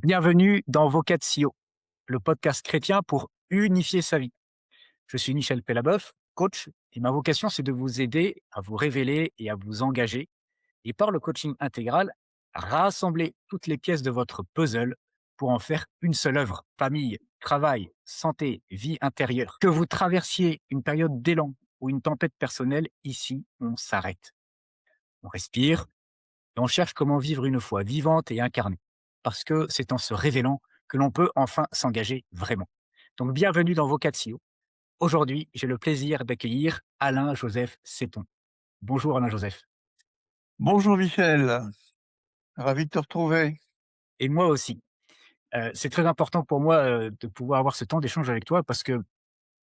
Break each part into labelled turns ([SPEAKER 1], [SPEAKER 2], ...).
[SPEAKER 1] Bienvenue dans Vocatio, le podcast chrétien pour unifier sa vie. Je suis Michel Pellabeuf, coach, et ma vocation, c'est de vous aider à vous révéler et à vous engager, et par le coaching intégral, à rassembler toutes les pièces de votre puzzle pour en faire une seule œuvre. Famille, travail, santé, vie intérieure. Que vous traversiez une période d'élan ou une tempête personnelle, ici, on s'arrête. On respire et on cherche comment vivre une foi vivante et incarnée. Parce que c'est en se révélant que l'on peut enfin s'engager vraiment. Donc bienvenue dans Vocatio. Aujourd'hui, j'ai le plaisir d'accueillir Alain-Joseph Seton. Bonjour Alain-Joseph.
[SPEAKER 2] Bonjour Michel, ravi de te retrouver.
[SPEAKER 1] Et moi aussi. C'est très important pour moi de pouvoir avoir ce temps d'échange avec toi parce que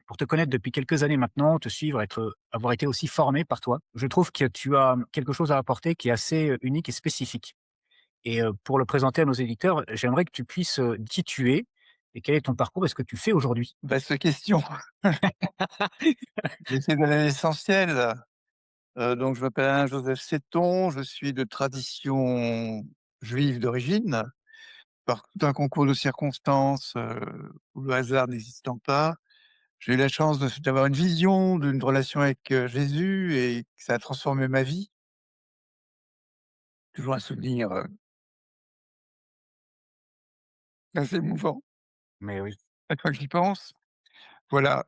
[SPEAKER 1] pour te connaître depuis quelques années maintenant, te suivre, avoir été aussi formé par toi, je trouve que tu as quelque chose à apporter qui est assez unique et spécifique. Et pour le présenter à nos éditeurs, j'aimerais que tu puisses, qui tu es et quel est ton parcours et ce que tu fais aujourd'hui?
[SPEAKER 2] Vaste question, j'essaie d'aller à l'essentiel. Donc je m'appelle Alain Joseph Seton, je suis de tradition juive d'origine. Par tout un concours de circonstances, où le hasard n'existant pas, j'ai eu la chance d'avoir une vision d'une relation avec, Jésus et que ça a transformé ma vie. Toujours un souvenir, assez émouvant
[SPEAKER 1] Mais oui,
[SPEAKER 2] chaque fois que j'y pense. Voilà.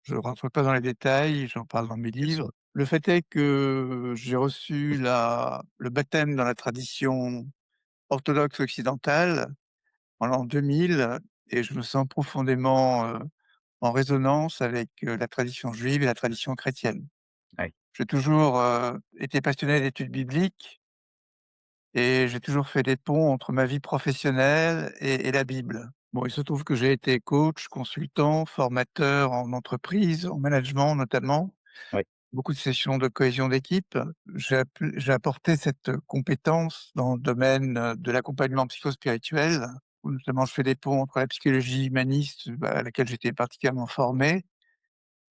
[SPEAKER 2] Je ne rentre pas dans les détails, j'en parle dans mes
[SPEAKER 1] bien sûr.
[SPEAKER 2] livres. Le fait est que j'ai reçu le baptême dans la tradition orthodoxe occidentale en l'an 2000 et je me sens profondément, en résonance avec, la tradition juive et la tradition chrétienne.
[SPEAKER 1] Ouais,
[SPEAKER 2] J'ai toujours, été passionné d'études bibliques et j'ai toujours fait des ponts entre ma vie professionnelle et la Bible. Bon, il se trouve que j'ai été coach, consultant, formateur en entreprise, en management notamment.
[SPEAKER 1] ouais,
[SPEAKER 2] Beaucoup de sessions de cohésion d'équipe. J'ai apporté cette compétence dans le domaine, de l'accompagnement psychospirituel, où notamment je fais des ponts entre la psychologie humaniste, à laquelle j'étais particulièrement formé,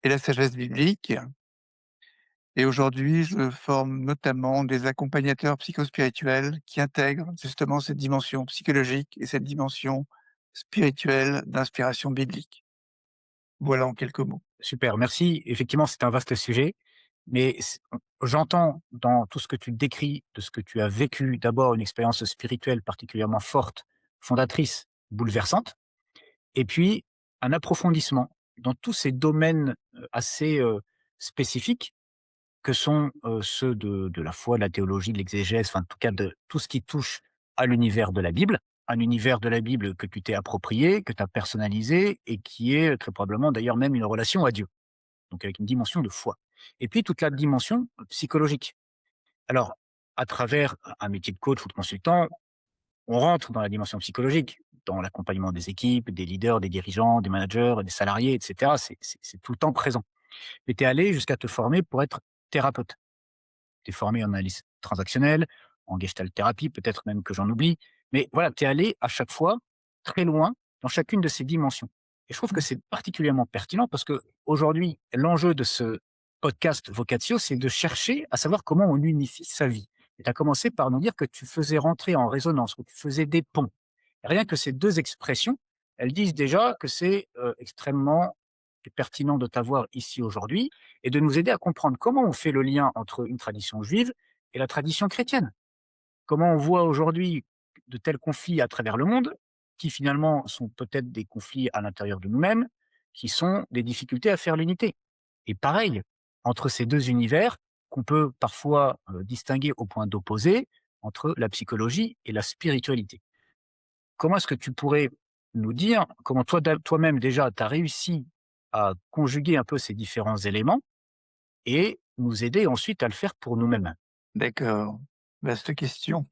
[SPEAKER 2] et la sagesse biblique. Et aujourd'hui, je forme notamment des accompagnateurs psychospirituels qui intègrent justement cette dimension psychologique et cette dimension spirituelle d'inspiration biblique. Voilà en quelques mots.
[SPEAKER 1] super, merci. Effectivement, c'est un vaste sujet, mais j'entends dans tout ce que tu décris, de ce que tu as vécu, d'abord une expérience spirituelle particulièrement forte, fondatrice, bouleversante, et puis un approfondissement dans tous ces domaines, assez, spécifiques que sont, ceux de la foi, de la théologie, de l'exégèse, enfin, en tout cas, de tout ce qui touche à l'univers de la Bible. Un univers de la Bible que tu t'es approprié, que tu as personnalisé et qui est très probablement d'ailleurs même une relation à Dieu, donc avec une dimension de foi. Et puis toute la dimension psychologique. Alors, à travers un métier de coach ou de consultant, on rentre dans la dimension psychologique, dans l'accompagnement des équipes, des leaders, des dirigeants, des managers, des salariés, et cetera. C'est tout le temps présent. Mais tu es allé jusqu'à te former pour être thérapeute. Tu es formé en analyse transactionnelle, en gestalt thérapie, peut-être même que j'en oublie. Mais voilà, tu es allé à chaque fois très loin dans chacune de ces dimensions. Et je trouve que c'est particulièrement pertinent parce que aujourd'hui, l'enjeu de ce podcast Vocatio, c'est de chercher à savoir comment on unifie sa vie. Et tu as commencé par nous dire que tu faisais rentrer en résonance, que tu faisais des ponts. Rien que ces 2 expressions, elles disent déjà que c'est, extrêmement pertinent de t'avoir ici aujourd'hui et de nous aider à comprendre comment on fait le lien entre une tradition juive et la tradition chrétienne. Comment on voit aujourd'hui de tels conflits à travers le monde, qui finalement sont peut-être des conflits à l'intérieur de nous-mêmes, qui sont des difficultés à faire l'unité. Et pareil, entre ces 2 univers qu'on peut parfois, distinguer au point d'opposé, entre la psychologie et la spiritualité. Comment est-ce que tu pourrais nous dire comment toi-même déjà tu as réussi à conjuguer un peu ces différents éléments et nous aider ensuite à le faire pour nous-mêmes?
[SPEAKER 2] D'accord, vaste question,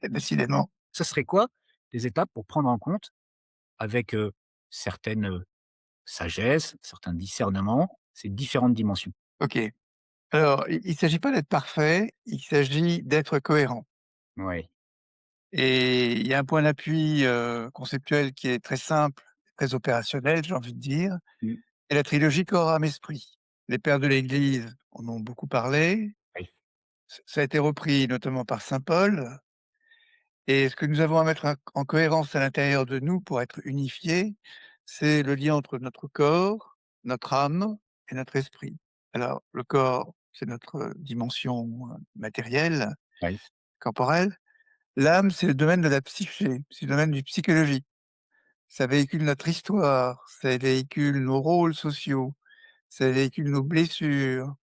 [SPEAKER 2] décidément.
[SPEAKER 1] Ce serait quoi des étapes pour prendre en compte avec, certaines, sagesse, certains discernements, ces différentes dimensions?
[SPEAKER 2] OK. Alors, il s'agit pas d'être parfait, il s'agit d'être cohérent
[SPEAKER 1] Oui.
[SPEAKER 2] et il y a un point d'appui, conceptuel qui est très simple, très opérationnel, j'ai envie de dire,
[SPEAKER 1] Mmh.
[SPEAKER 2] c'est la trilogie corps, âme, esprit. Les pères de l'Église en ont beaucoup parlé,
[SPEAKER 1] Oui.
[SPEAKER 2] ça a été repris notamment par saint Paul et ce que nous avons à mettre en cohérence à l'intérieur de nous pour être unifiés, c'est le lien entre notre corps, notre âme et notre esprit. Alors le corps, c'est notre dimension, matérielle,
[SPEAKER 1] Oui.
[SPEAKER 2] corporelle. L'âme, c'est le domaine de la psyché, c'est le domaine du psychologique. Ça véhicule notre histoire, ça véhicule nos rôles sociaux, ça véhicule nos blessures,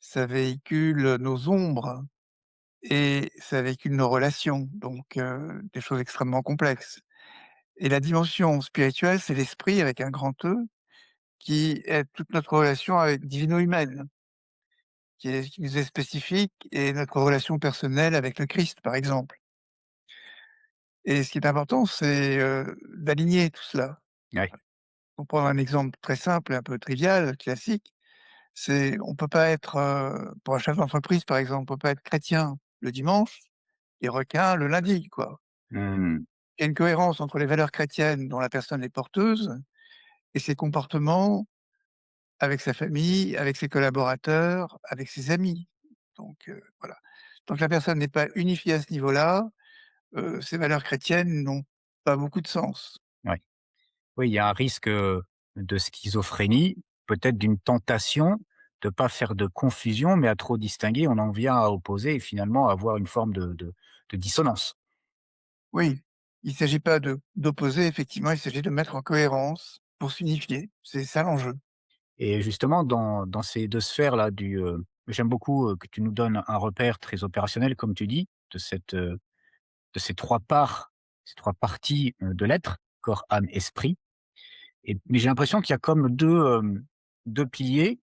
[SPEAKER 2] ça véhicule nos ombres et ça véhicule nos relations, donc des choses extrêmement complexes. Et la dimension spirituelle, c'est l'esprit avec un grand E, qui est toute notre relation avec divino-humaine, qui nous est spécifique et notre relation personnelle avec le Christ, par exemple. Et ce qui est important, c'est, d'aligner tout cela.
[SPEAKER 1] Ouais.
[SPEAKER 2] Pour prendre un exemple très simple et un peu trivial, classique, c'est on peut pas être, pour un chef d'entreprise, par exemple, on peut pas être chrétien le dimanche et requin le lundi, quoi.
[SPEAKER 1] Mmh.
[SPEAKER 2] Il y a une cohérence entre les valeurs chrétiennes dont la personne est porteuse et ses comportements avec sa famille, avec ses collaborateurs, avec ses amis. Donc voilà. Tant que la personne n'est pas unifiée à ce niveau-là, ses valeurs chrétiennes n'ont pas beaucoup de sens.
[SPEAKER 1] Ouais. Oui, il y a un risque, de schizophrénie, peut-être d'une tentation de pas faire de confusion, mais à trop distinguer, on en vient à opposer et finalement à avoir une forme de dissonance.
[SPEAKER 2] Oui, il ne s'agit pas d'opposer, effectivement, il s'agit de mettre en cohérence pour s'unifier. C'est ça l'enjeu.
[SPEAKER 1] Et justement dans ces 2 sphères-là j'aime beaucoup, que tu nous donnes un repère très opérationnel comme tu dis, de ces 3 parts, ces 3 parties, de l'être, corps, âme, esprit mais j'ai l'impression qu'il y a comme 2 piliers,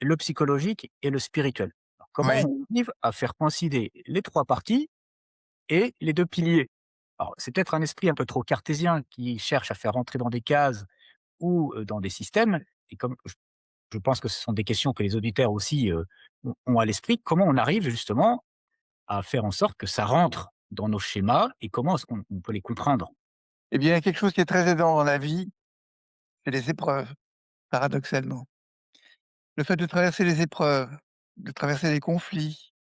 [SPEAKER 1] le psychologique et le spirituel. Alors comment
[SPEAKER 2] Oui.
[SPEAKER 1] on arrive à faire coïncider les 3 parties et les 2 piliers? Alors c'est peut-être un esprit un peu trop cartésien qui cherche à faire rentrer dans des cases ou, dans des systèmes et comme je pense que ce sont des questions que les auditeurs aussi, ont à l'esprit. Comment on arrive justement à faire en sorte que ça rentre dans nos schémas et comment est-ce qu'on peut les comprendre?
[SPEAKER 2] Eh bien, il y a quelque chose qui est très aidant dans la vie, c'est les épreuves, paradoxalement. Le fait de traverser les épreuves, de traverser les conflits,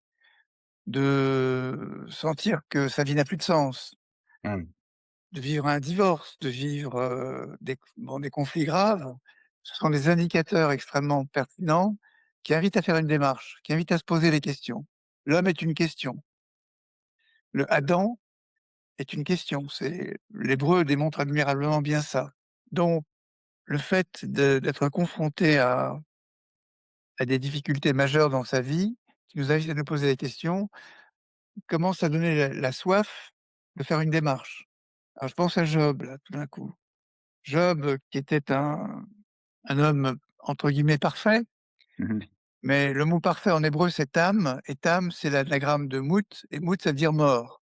[SPEAKER 2] de sentir que sa vie n'a plus de sens,
[SPEAKER 1] Mmh.
[SPEAKER 2] de vivre un divorce, de vivre, des conflits graves, ce sont des indicateurs extrêmement pertinents qui invitent à faire une démarche, qui invitent à se poser les questions. L'homme est une question. Le Adam est une question. C'est l'hébreu démontre admirablement bien ça. Donc le fait d'être confronté à des difficultés majeures dans sa vie, qui nous invite à nous poser des questions, commence à donner la soif de faire une démarche. Alors je pense à Job là, tout d'un coup. Job, qui était un homme entre guillemets «parfait»,
[SPEAKER 1] Mmh mh.
[SPEAKER 2] mais le mot parfait en hébreu c'est Tam et Tam c'est l'anagramme de Mout et Mout ça veut dire mort.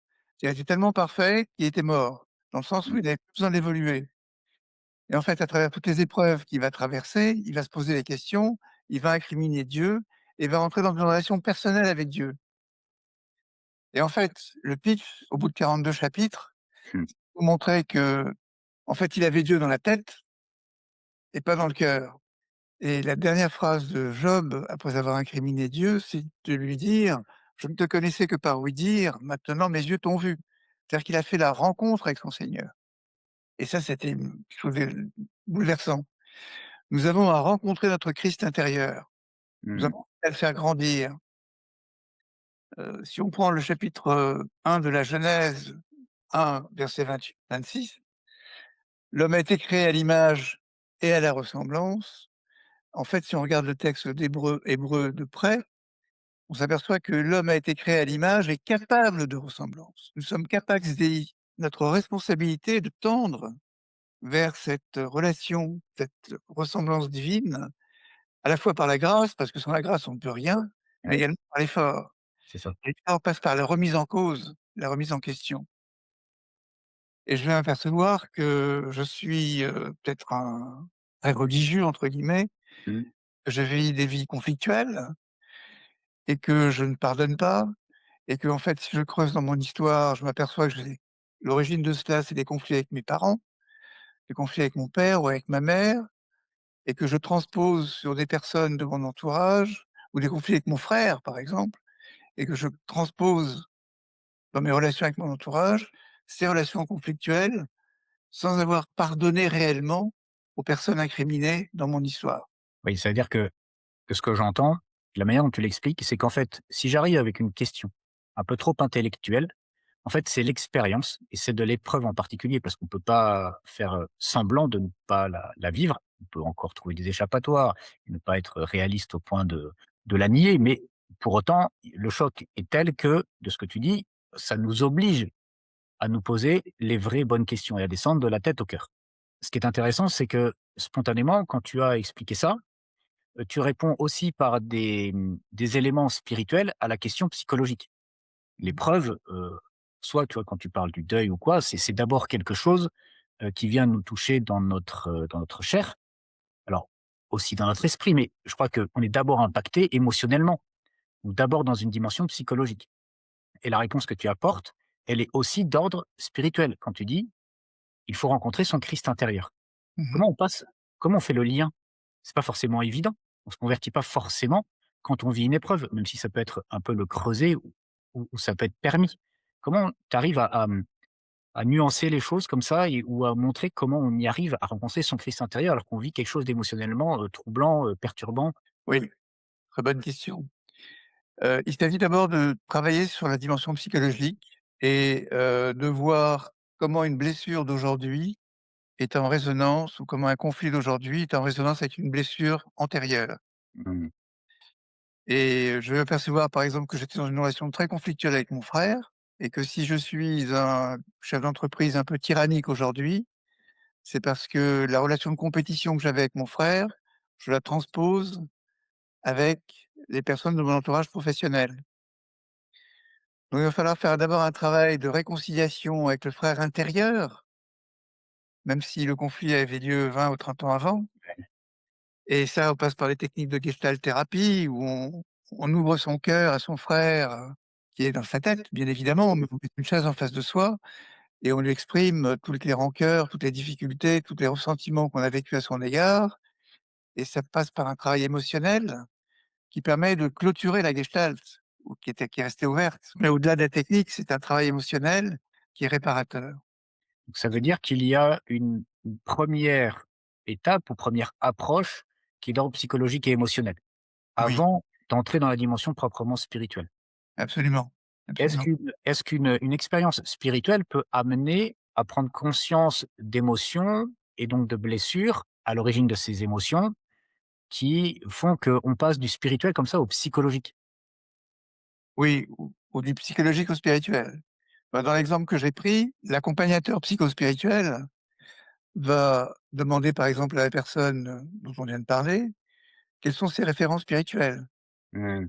[SPEAKER 2] Il était tellement parfait qu'il était mort, dans le sens où
[SPEAKER 1] Mmh.
[SPEAKER 2] il avait plus besoin d'évoluer. Et en fait, à travers toutes les épreuves qu'il va traverser, il va se poser les questions, il va incriminer Dieu et va rentrer dans une relation personnelle avec Dieu. Et en fait, le pitch, au bout de 42 chapitres,
[SPEAKER 1] Mmh.
[SPEAKER 2] vous montrait que, en fait, il avait Dieu dans la tête et pas dans le cœur. Et la dernière phrase de Job, après avoir incriminé Dieu, c'est de lui dire: «Je ne te connaissais que par ouï-dire, maintenant mes yeux t'ont vu». C'est-à-dire qu'il a fait la rencontre avec son Seigneur. Et ça, c'était quelque chose de bouleversant. Nous avons à rencontrer notre Christ intérieur. Nous
[SPEAKER 1] Mmh.
[SPEAKER 2] avons à le faire grandir. Si on prend le chapitre, 1 de la Genèse 1, verset 28-26, l'homme a été créé à l'image et à la ressemblance. En fait, si on regarde le texte hébreu de près, on s'aperçoit que l'homme a été créé à l'image et capable de ressemblance. Nous sommes capax dei. Notre responsabilité est de tendre vers cette relation, cette ressemblance divine, à la fois par la grâce, parce que sans la grâce on ne peut rien, mais
[SPEAKER 1] Ouais,
[SPEAKER 2] également par l'effort.
[SPEAKER 1] c'est ça.
[SPEAKER 2] L'effort passe par la remise en cause, la remise en question. Et je vais m'apercevoir que je suis, peut-être un «très religieux» entre guillemets,
[SPEAKER 1] Mmh.
[SPEAKER 2] que je vis des vies conflictuelles et que je ne pardonne pas et qu'en fait, si je creuse dans mon histoire, je m'aperçois que j'ai l'origine de cela, c'est des conflits avec mes parents, des conflits avec mon père ou avec ma mère et que je transpose sur des personnes de mon entourage ou des conflits avec mon frère, par exemple, et que je transpose dans mes relations avec mon entourage, ces relations conflictuelles, sans avoir pardonné réellement aux personnes incriminées dans mon histoire.
[SPEAKER 1] Oui, c'est-à-dire que ce que j'entends, la manière dont tu l'expliques, c'est qu'en fait, si j'arrive avec une question un peu trop intellectuelle, en fait, c'est l'expérience et c'est de l'épreuve en particulier parce qu'on peut pas faire, semblant de ne pas la vivre. On peut encore trouver des échappatoires et ne pas être réaliste au point de la nier, mais pour autant, le choc est tel que, de ce que tu dis, ça nous oblige à nous poser les vraies bonnes questions et à descendre de la tête au cœur. Ce qui est intéressant, c'est que spontanément, quand tu as expliqué ça, tu réponds aussi par des éléments spirituels à la question psychologique.
[SPEAKER 2] Mmh.
[SPEAKER 1] L'épreuve, soit, tu vois, quand tu parles du deuil ou quoi, c'est d'abord quelque chose, qui vient nous toucher dans notre chair, alors aussi dans notre esprit, mais je crois qu'on est d'abord impacté émotionnellement ou d'abord dans une dimension psychologique et la réponse que tu apportes, elle est aussi d'ordre spirituel. Quand tu dis: «Il faut rencontrer son Christ intérieur».
[SPEAKER 2] Mmh.
[SPEAKER 1] Comment on passe comment on fait le lien? C'est pas forcément évident. On se convertit pas forcément quand on vit une épreuve, même si ça peut être un peu le creuset ou ça peut être permis. Comment tu arrives à nuancer les choses comme ça et ou à montrer comment on y arrive à rencontrer son Christ intérieur alors qu'on vit quelque chose d'émotionnellement, troublant, perturbant?
[SPEAKER 2] Oui, très bonne question. Il s'agit d'abord de travailler sur la dimension psychologique et de voir comment une blessure d'aujourd'hui est en résonance ou comment un conflit d'aujourd'hui est en résonance avec une blessure antérieure.
[SPEAKER 1] Mmh.
[SPEAKER 2] Et je vais apercevoir, par exemple, que j'étais dans une relation très conflictuelle avec mon frère et que si je suis un chef d'entreprise un peu tyrannique aujourd'hui, c'est parce que la relation de compétition que j'avais avec mon frère, je la transpose avec les personnes de mon entourage professionnel. Donc il va falloir faire d'abord un travail de réconciliation avec le frère intérieur, même si le conflit avait lieu 20 ou 30 ans avant. Et ça, on passe par les techniques de gestalt thérapie où on ouvre son cœur à son frère, qui est dans sa tête, bien évidemment, mais on met une chaise en face de soi et on lui exprime, toutes les rancœurs, toutes les difficultés, tous les ressentiments qu'on a vécus à son égard et ça passe par un travail émotionnel qui permet de clôturer la gestalt ou qui est restée ouverte. Mais au-delà de la technique, c'est un travail émotionnel qui est réparateur.
[SPEAKER 1] Donc ça veut dire qu'il y a une 1re étape ou première approche qui est d'ordre psychologique et émotionnel,
[SPEAKER 2] Oui,
[SPEAKER 1] avant d'entrer dans la dimension proprement spirituelle.
[SPEAKER 2] absolument, absolument.
[SPEAKER 1] Est-ce qu'une expérience spirituelle peut amener à prendre conscience d'émotions et donc de blessures à l'origine de ces émotions qui font qu'on passe du spirituel comme ça au psychologique?
[SPEAKER 2] Oui, ou du psychologique au spirituel. Bah, dans l'exemple que j'ai pris, l'accompagnateur psychospirituel va demander, par exemple, à la personne, dont on vient de parler, quelles sont ses références spirituelles.
[SPEAKER 1] Mmh.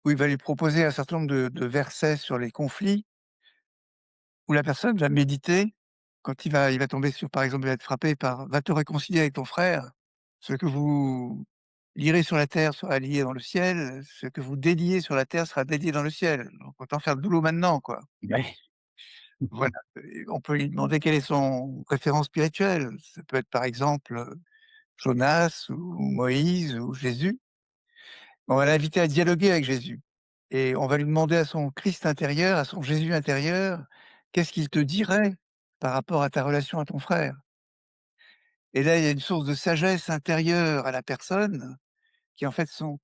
[SPEAKER 2] Ou il va lui proposer un certain nombre de versets sur les conflits, où la personne va méditer quand il va tomber sur par exemple, il va être frappé par: «Va te réconcilier avec ton frère, ce que vous lierez sur la terre sera lié dans le ciel, ce que vous déliez sur la terre sera délié dans le ciel». Donc autant faire le boulot maintenant, quoi.
[SPEAKER 1] Ouais.
[SPEAKER 2] Voilà, on peut lui demander quelle est son référence spirituelle. Ça peut être par exemple, Jonas ou Moïse ou Jésus. On va l'inviter à dialoguer avec Jésus et on va lui demander à son Christ intérieur, à son Jésus intérieur: «Qu'est-ce qu'il te dirait par rapport à ta relation à ton frère?» Et là, il y a une source de sagesse intérieure à la personne qui est en fait son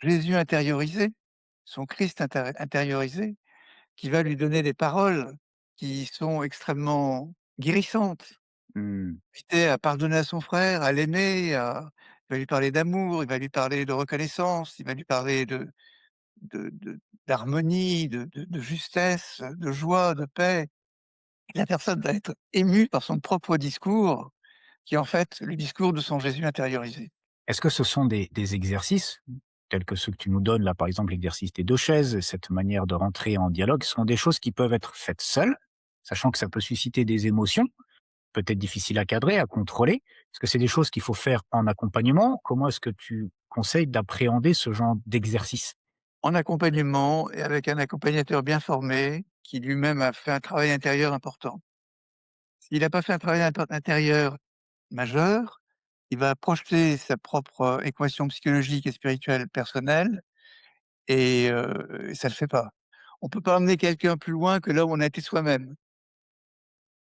[SPEAKER 2] Jésus intériorisé, son Christ intériorisé, qui va lui donner des paroles qui sont extrêmement guérissantes.
[SPEAKER 1] Mmh.
[SPEAKER 2] Inviter à pardonner à son frère, à l'aimer, il va lui parler d'amour, il va lui parler de reconnaissance, il va lui parler de d'harmonie, de justesse, de joie, de paix. La personne va être émue par son propre discours, qui est en fait le discours de son Jésus intériorisé.
[SPEAKER 1] Est-ce que ce sont des exercices, tels que ceux que tu nous donnes là, par exemple, l'exercice des 2 chaises, cette manière de rentrer en dialogue, ce sont des choses qui peuvent être faites seules, sachant que ça peut susciter des émotions, peut-être difficiles à cadrer, à contrôler? Est-ce que c'est des choses qu'il faut faire en accompagnement? Comment est-ce que tu conseilles d'appréhender ce genre d'exercice?
[SPEAKER 2] En accompagnement et avec un accompagnateur bien formé, qui lui-même a fait un travail intérieur important. S'il n'a pas fait un travail intérieur majeur, il va projeter sa propre, équation psychologique et spirituelle personnelle et ça le fait pas. on peut pas emmener quelqu'un plus loin que là où on a été soi-même.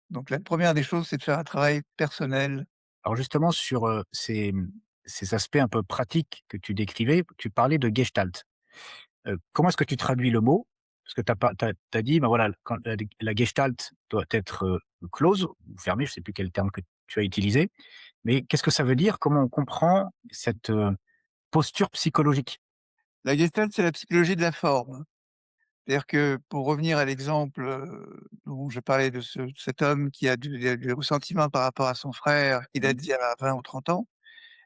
[SPEAKER 2] Donc la première des choses, c'est de faire un travail personnel.
[SPEAKER 1] Alors justement sur, ces aspects un peu pratiques que tu décrivais, tu parlais de gestalt. Comment est-ce que tu traduis le mot? Parce que tu as dit, ben voilà, quand la gestalt doit être, close ou fermée, je ne sais plus quel terme que tu as utilisé. Mais qu'est-ce que ça veut dire? Comment on comprend cette, posture psychologique?
[SPEAKER 2] La Gestalt, c'est la psychologie de la forme. C'est-à-dire que pour revenir à l'exemple, dont je parlais de cet homme qui a du ressentiment par rapport à son frère, qu'il a
[SPEAKER 1] Mmh.
[SPEAKER 2] dit à 20 ou 30 ans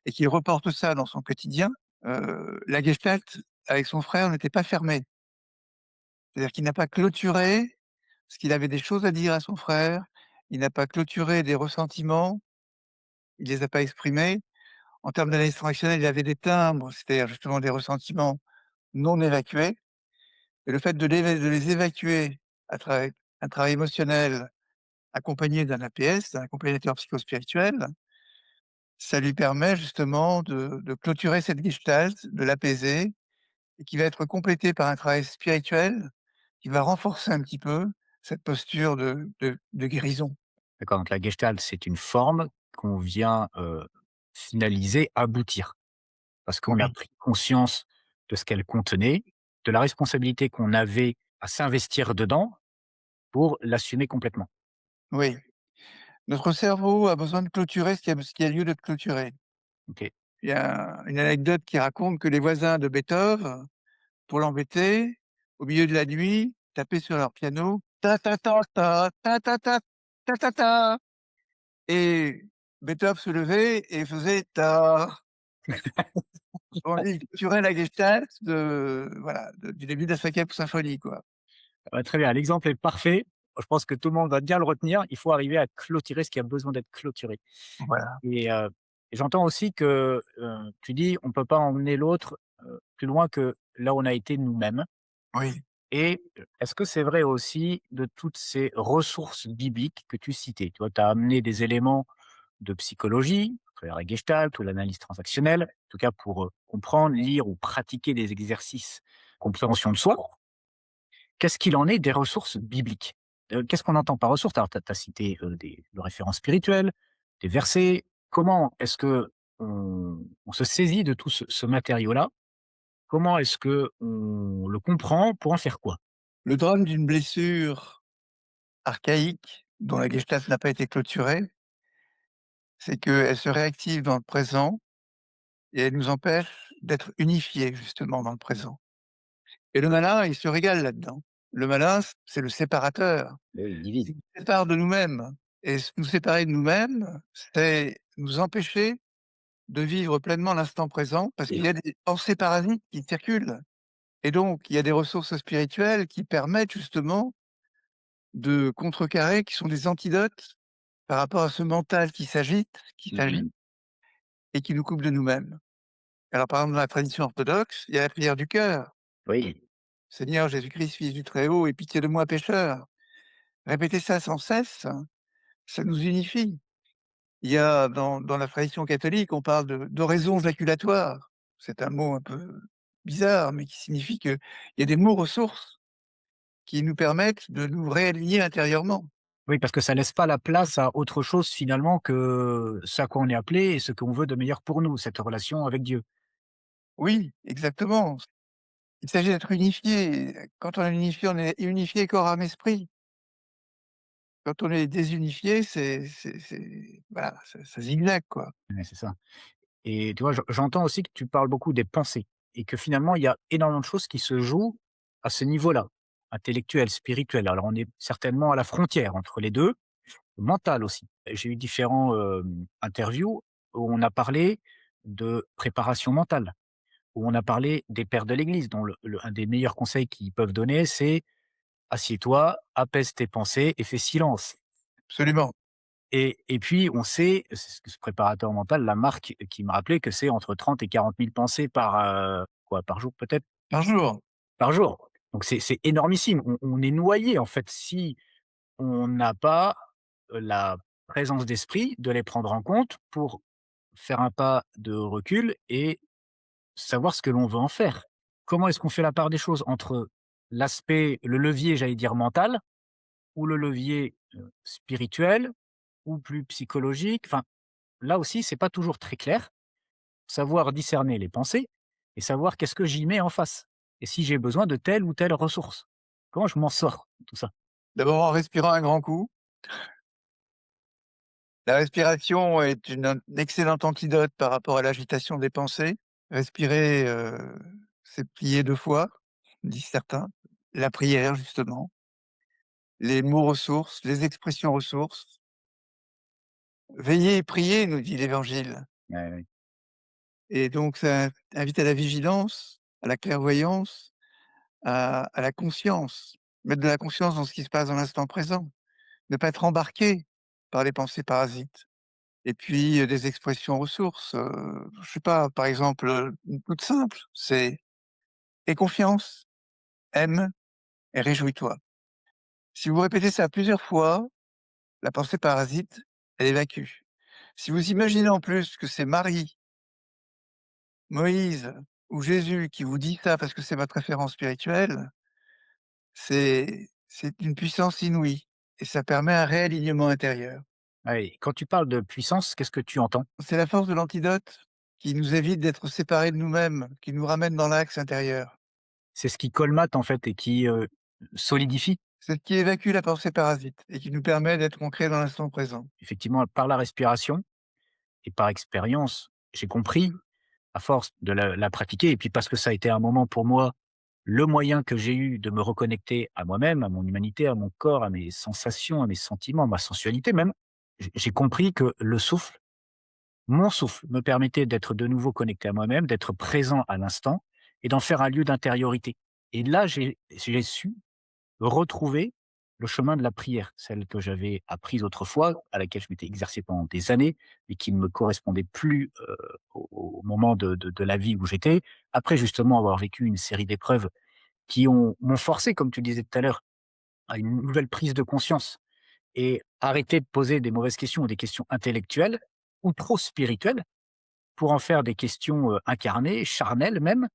[SPEAKER 2] et qu'il reporte ça dans son quotidien, la Gestalt avec son frère n'était pas fermée. C'est-à-dire qu'il n'a pas clôturé, parce qu'il avait des choses à dire à son frère, il n'a pas clôturé des ressentiments, il les a pas exprimés. En termes d'analyse transactionnelle, il avait des timbres, c'est-à-dire justement des ressentiments non évacués. Et le fait de les évacuer à travers un travail émotionnel accompagné d'un APS, d'un accompagnateur psychospirituel, ça lui permet justement de clôturer cette gestalt, de l'apaiser et qui va être complété par un travail spirituel qui va renforcer un petit peu cette posture de guérison.
[SPEAKER 1] D'accord, donc la gestalt, c'est une forme qu'on vient, finaliser, aboutir. Parce qu'on a
[SPEAKER 2] Oui,
[SPEAKER 1] pris conscience de ce qu'elle contenait, de la responsabilité qu'on avait à s'investir dedans pour l'assumer complètement.
[SPEAKER 2] oui. Notre cerveau a besoin de clôturer ce qui a lieu d'être clôturé.
[SPEAKER 1] OK.
[SPEAKER 2] Il y a une anecdote qui raconte que les voisins de Beethoven, pour l'embêter, au milieu de la nuit, tapaient sur leur piano: ta ta ta ta, ta ta ta, ta ta ta et Beethoven se levait et faisait ta. Bon, il clôturait la gestalt du début de la 5e symphonie, quoi.
[SPEAKER 1] Bah, très bien, l'exemple est parfait. Je pense que tout le monde va bien le retenir. Il faut arriver à clôturer ce qui a besoin d'être clôturé
[SPEAKER 2] Voilà.
[SPEAKER 1] et j'entends aussi que, tu dis: «On ne peut pas emmener l'autre, plus loin que là où on a été nous-mêmes».
[SPEAKER 2] Oui,
[SPEAKER 1] Et est-ce que c'est vrai aussi de toutes ces ressources bibliques que tu citais? Tu vois, tu as amené des éléments de psychologie, à travers la gestalt ou l'analyse transactionnelle, en tout cas pour, comprendre, lire ou pratiquer des exercices compréhension de soi. Qu'est-ce qu'il en est des ressources bibliques? Qu'est-ce qu'on entend par ressources? Alors tu as cité, des de références spirituelles, des versets. Comment est-ce qu'on se saisit de tout ce matériau-là? Comment est-ce qu'on le comprend pour en faire quoi?
[SPEAKER 2] le drame d'une blessure archaïque dont la gestalt n'a pas été clôturée, c'est qu'elle se réactive dans le présent et elle nous empêche d'être unifiés justement dans le présent. Et le malin, il se régale là-dedans. Le malin, c'est le séparateur.
[SPEAKER 1] Beh oui, il divise.
[SPEAKER 2] Il nous sépare de nous-mêmes et nous séparer de nous-mêmes, c'est nous empêcher de vivre pleinement l'instant présent parce qu'il y a des pensées parasites qui circulent et donc il y a des ressources spirituelles qui permettent justement de contrecarrer, qui sont des antidotes par rapport à ce mental qui
[SPEAKER 1] Mmh
[SPEAKER 2] s'agite
[SPEAKER 1] mh.
[SPEAKER 2] et qui nous coupe de nous-mêmes. Alors par exemple dans la tradition orthodoxe, il y a la prière du cœur.
[SPEAKER 1] Oui,
[SPEAKER 2] Seigneur Jésus-Christ, fils du Très-Haut, aie pitié de moi pécheur. Répéter ça sans cesse, ça nous unifie. Il y a dans la tradition catholique, on parle d'oraison jaculatoire. C'est un mot un peu bizarre, mais qui signifie qu'il y a des mots ressources qui nous permettent de nous réaligner intérieurement.
[SPEAKER 1] oui, parce que ça laisse pas la place à autre chose finalement que ce à quoi on est appelé et ce qu'on veut de meilleur pour nous, cette relation avec Dieu.
[SPEAKER 2] Oui, exactement. Il s'agit d'être unifié. Quand on est unifié, on est unifié corps, âme, esprit. Quand on est désunifié, c'est voilà, ça zigzague, quoi.
[SPEAKER 1] Ouais, c'est ça et tu vois, j'entends aussi que tu parles beaucoup des pensées et que finalement il y a énormément de choses qui se jouent à ce niveau-là, intellectuel, spirituel. Alors on est certainement à la frontière entre les 2, mental aussi. J'ai eu différents, interviews où on a parlé de préparation mentale, où on a parlé des pères de l'Église dont le un des meilleurs conseils qu'ils peuvent donner, c'est: «Assieds-toi, apaise tes pensées et fais silence».
[SPEAKER 2] Absolument.
[SPEAKER 1] Et puis on sait, c'est ce préparateur mental, la marque qui me rappelait que c'est entre 30 et 40 000 pensées par, par jour peut-être?
[SPEAKER 2] Par jour.
[SPEAKER 1] Par jour. Donc c'est énormissime. On est noyé en fait si on n'a pas, la présence d'esprit de les prendre en compte pour faire un pas de recul et savoir ce que l'on veut en faire. Comment est-ce qu'on fait la part des choses entre le levier, j'allais dire mental, ou le levier, spirituel, ou plus psychologique? Enfin, là aussi, c'est pas toujours très clair. Savoir discerner les pensées et savoir qu'est-ce que j'y mets en face et si j'ai besoin de telle ou telle ressource. Comment je m'en sors de tout ça?
[SPEAKER 2] D'abord en respirant un grand coup. La respiration est un excellent antidote par rapport à l'agitation des pensées. Respirer, c'est prier 2 fois, disent certains. La prière justement, les mots ressources, les expressions ressources. «Veillez et priez», nous dit l'Évangile,
[SPEAKER 1] Ouais, ouais.
[SPEAKER 2] et donc ça invite à la vigilance, à la clairvoyance, à la conscience. Mettre de la conscience dans ce qui se passe dans l'instant présent. Ne pas être embarqué par les pensées parasites. Et puis, des expressions ressources, je sais pas, par exemple, une toute simple, c'est: «Aie confiance, aime et réjouis-toi». Si vous répétez ça plusieurs fois, la pensée parasite, elle évacue. Si vous imaginez en plus que c'est Marie, Moïse ou Jésus qui vous dit ça parce que c'est votre référence spirituelle, c'est une puissance inouïe et ça permet un réalignement intérieur.
[SPEAKER 1] Ouais, quand tu parles de puissance, qu'est-ce que tu entends?
[SPEAKER 2] C'est la force de l'antidote qui nous évite d'être séparés de nous-mêmes, qui nous ramène dans l'axe intérieur.
[SPEAKER 1] C'est ce qui colmate en fait et qui, solidifie
[SPEAKER 2] C'est ce qui évacue la pensée parasite et qui nous permet d'être ancrés dans l'instant présent.
[SPEAKER 1] effectivement par la respiration et par expérience. J'ai compris à force de la pratiquer et puis parce que ça a été un moment pour moi, le moyen que j'ai eu de me reconnecter à moi-même, à mon humanité, à mon corps, à mes sensations, à mes sentiments, ma sensualité même. J'ai compris que le souffle, mon souffle me permettait d'être de nouveau connecté à moi-même, d'être présent à l'instant et d'en faire un lieu d'intériorité. Et là, j'ai su retrouver le chemin de la prière, celle que j'avais apprise autrefois, à laquelle je m'étais exercé pendant des années, mais qui ne me correspondait plus, au moment de la vie où j'étais. Après justement avoir vécu une série d'épreuves qui m'ont forcé, comme tu disais tout à l'heure, à une nouvelle prise de conscience et arrêter de poser des mauvaises questions ou des questions intellectuelles ou trop spirituelles pour en faire des questions, incarnées, charnelles même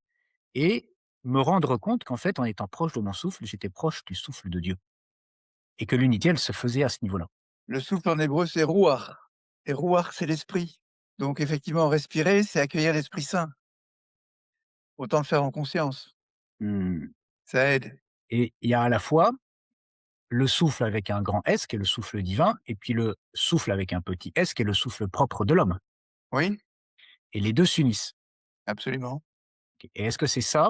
[SPEAKER 1] et me rendre compte qu'en fait, en étant proche de mon souffle, j'étais proche du souffle de Dieu. Et que l'unité, elle se faisait à ce niveau-là.
[SPEAKER 2] Le souffle en hébreu, c'est ruach et ruach, c'est l'esprit. Donc effectivement, respirer, c'est accueillir l'Esprit Saint. Autant le faire en conscience,
[SPEAKER 1] Mmh.
[SPEAKER 2] ça aide.
[SPEAKER 1] Et il y a à la fois le souffle avec un grand S, qui est le souffle divin, et puis le souffle avec un petit s, qui est le souffle propre de l'homme.
[SPEAKER 2] Oui,
[SPEAKER 1] Et les 2 s'unissent.
[SPEAKER 2] absolument.
[SPEAKER 1] Et est-ce que c'est ça,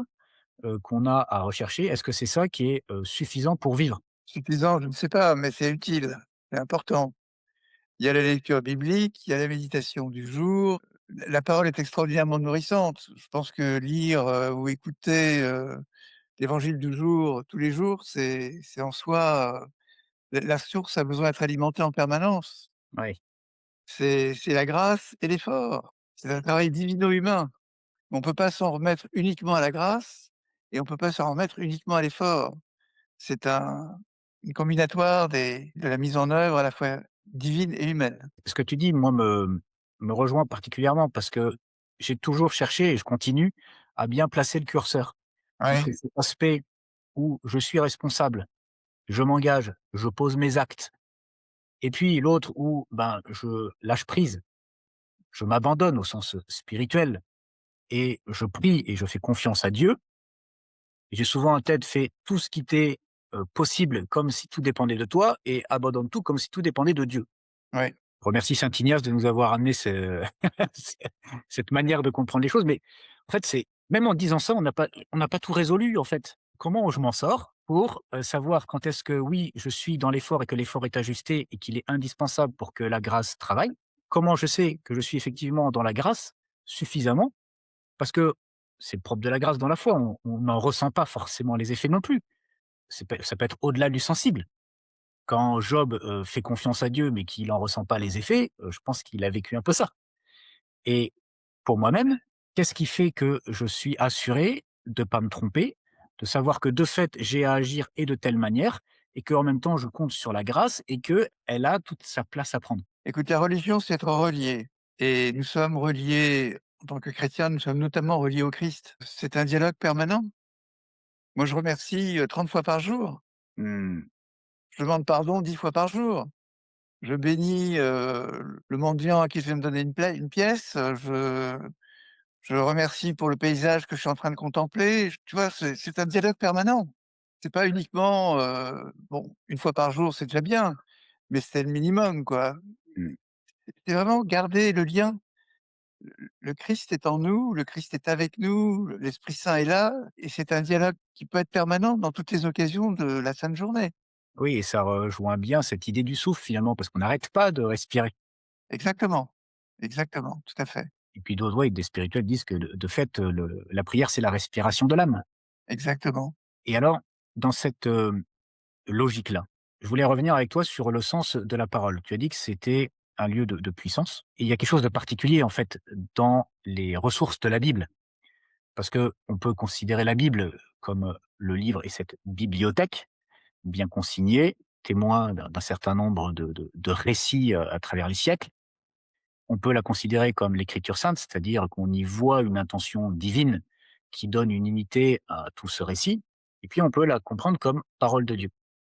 [SPEAKER 1] qu'on a à rechercher? Est-ce que c'est ça qui est, suffisant pour vivre?
[SPEAKER 2] Suffisant, je ne sais pas, mais c'est utile, c'est important. Il y a la lecture biblique, il y a la méditation du jour. La parole est extraordinairement nourrissante. Je pense que lire, ou écouter, l'évangile du jour tous les jours, c'est en soi, la source a besoin d'être alimentée en permanence.
[SPEAKER 1] Oui.
[SPEAKER 2] C'est la grâce et l'effort. C'est un travail divino-humain. On peut pas s'en remettre uniquement à la grâce et on peut pas s'en remettre uniquement à l'effort. C'est une combinatoire de la mise en œuvre à la fois divine et humaine.
[SPEAKER 1] Ce que tu dis, moi, me rejoint particulièrement parce que j'ai toujours cherché et je continue à bien placer le curseur
[SPEAKER 2] Ouais,
[SPEAKER 1] entre cet aspect où je suis responsable, je m'engage, je pose mes actes. Et puis l'autre où, ben, je lâche prise, je m'abandonne au sens, spirituel et je prie et je fais confiance à Dieu. J'ai souvent en tête fait tout ce qui t'est, possible comme si tout dépendait de toi et abandonne tout comme si tout dépendait de Dieu.
[SPEAKER 2] ouais.
[SPEAKER 1] Je remercie saint Ignace de nous avoir amené ce cette manière de comprendre les choses, mais en fait, c'est même en disant ça, on n'a pas tout résolu, en fait. Comment je m'en sors pour, savoir quand est-ce que, oui, je suis dans l'effort et que l'effort est ajusté et qu'il est indispensable pour que la grâce travaille? Comment je sais que je suis effectivement dans la grâce suffisamment? Parce que c'est le propre de la grâce dans la foi, on n'en ressent pas forcément les effets non plus. Ça peut être au-delà du sensible. Quand Job, fait confiance à Dieu, mais qu'il en ressent pas les effets, je pense qu'il a vécu un peu ça. Et pour moi-même, qu'est-ce qui fait que je suis assuré de pas me tromper, de savoir que de fait, j'ai à agir et de telle manière et qu'en même temps je compte sur la grâce et qu'elle a toute sa place à prendre?
[SPEAKER 2] Écoute, la religion, c'est être relié et nous sommes reliés en tant que chrétiens, nous sommes notamment reliés au Christ. C'est un dialogue permanent. Moi, je remercie, 30 fois par jour.
[SPEAKER 1] Mmh.
[SPEAKER 2] Je demande pardon 10 fois par jour. Je bénis, le mendiant à qui je viens de donner une pièce, je remercie pour le paysage que je suis en train de contempler. Tu vois? C'est un dialogue permanent. C'est pas uniquement, bon, une fois par jour, c'est déjà bien, mais c'est le minimum, quoi.
[SPEAKER 1] Mmh.
[SPEAKER 2] C'est vraiment garder le lien. Le Christ est en nous, le Christ est avec nous, l'Esprit Saint est là et c'est un dialogue qui peut être permanent dans toutes les occasions de la sainte journée.
[SPEAKER 1] Oui et ça rejoint bien cette idée du souffle finalement, parce qu'on n'arrête pas de respirer
[SPEAKER 2] Exactement, exactement, tout à fait,
[SPEAKER 1] et puis d'autres, ouais, des spirituels disent que de fait, la prière, c'est la respiration de l'âme
[SPEAKER 2] exactement.
[SPEAKER 1] et alors dans cette, logique-là, je voulais revenir avec toi sur le sens de la parole. Tu as dit que c'était un lieu de puissance et il y a quelque chose de particulier, en fait, dans les ressources de la Bible. Parce qu'on peut considérer la Bible comme, le livre et cette bibliothèque bien consignée, témoin d'un certain nombre de récits, à travers les siècles. On peut la considérer comme l'écriture sainte, c'est-à-dire qu'on y voit une intention divine qui donne une unité à tout ce récit et puis on peut la comprendre comme parole de Dieu,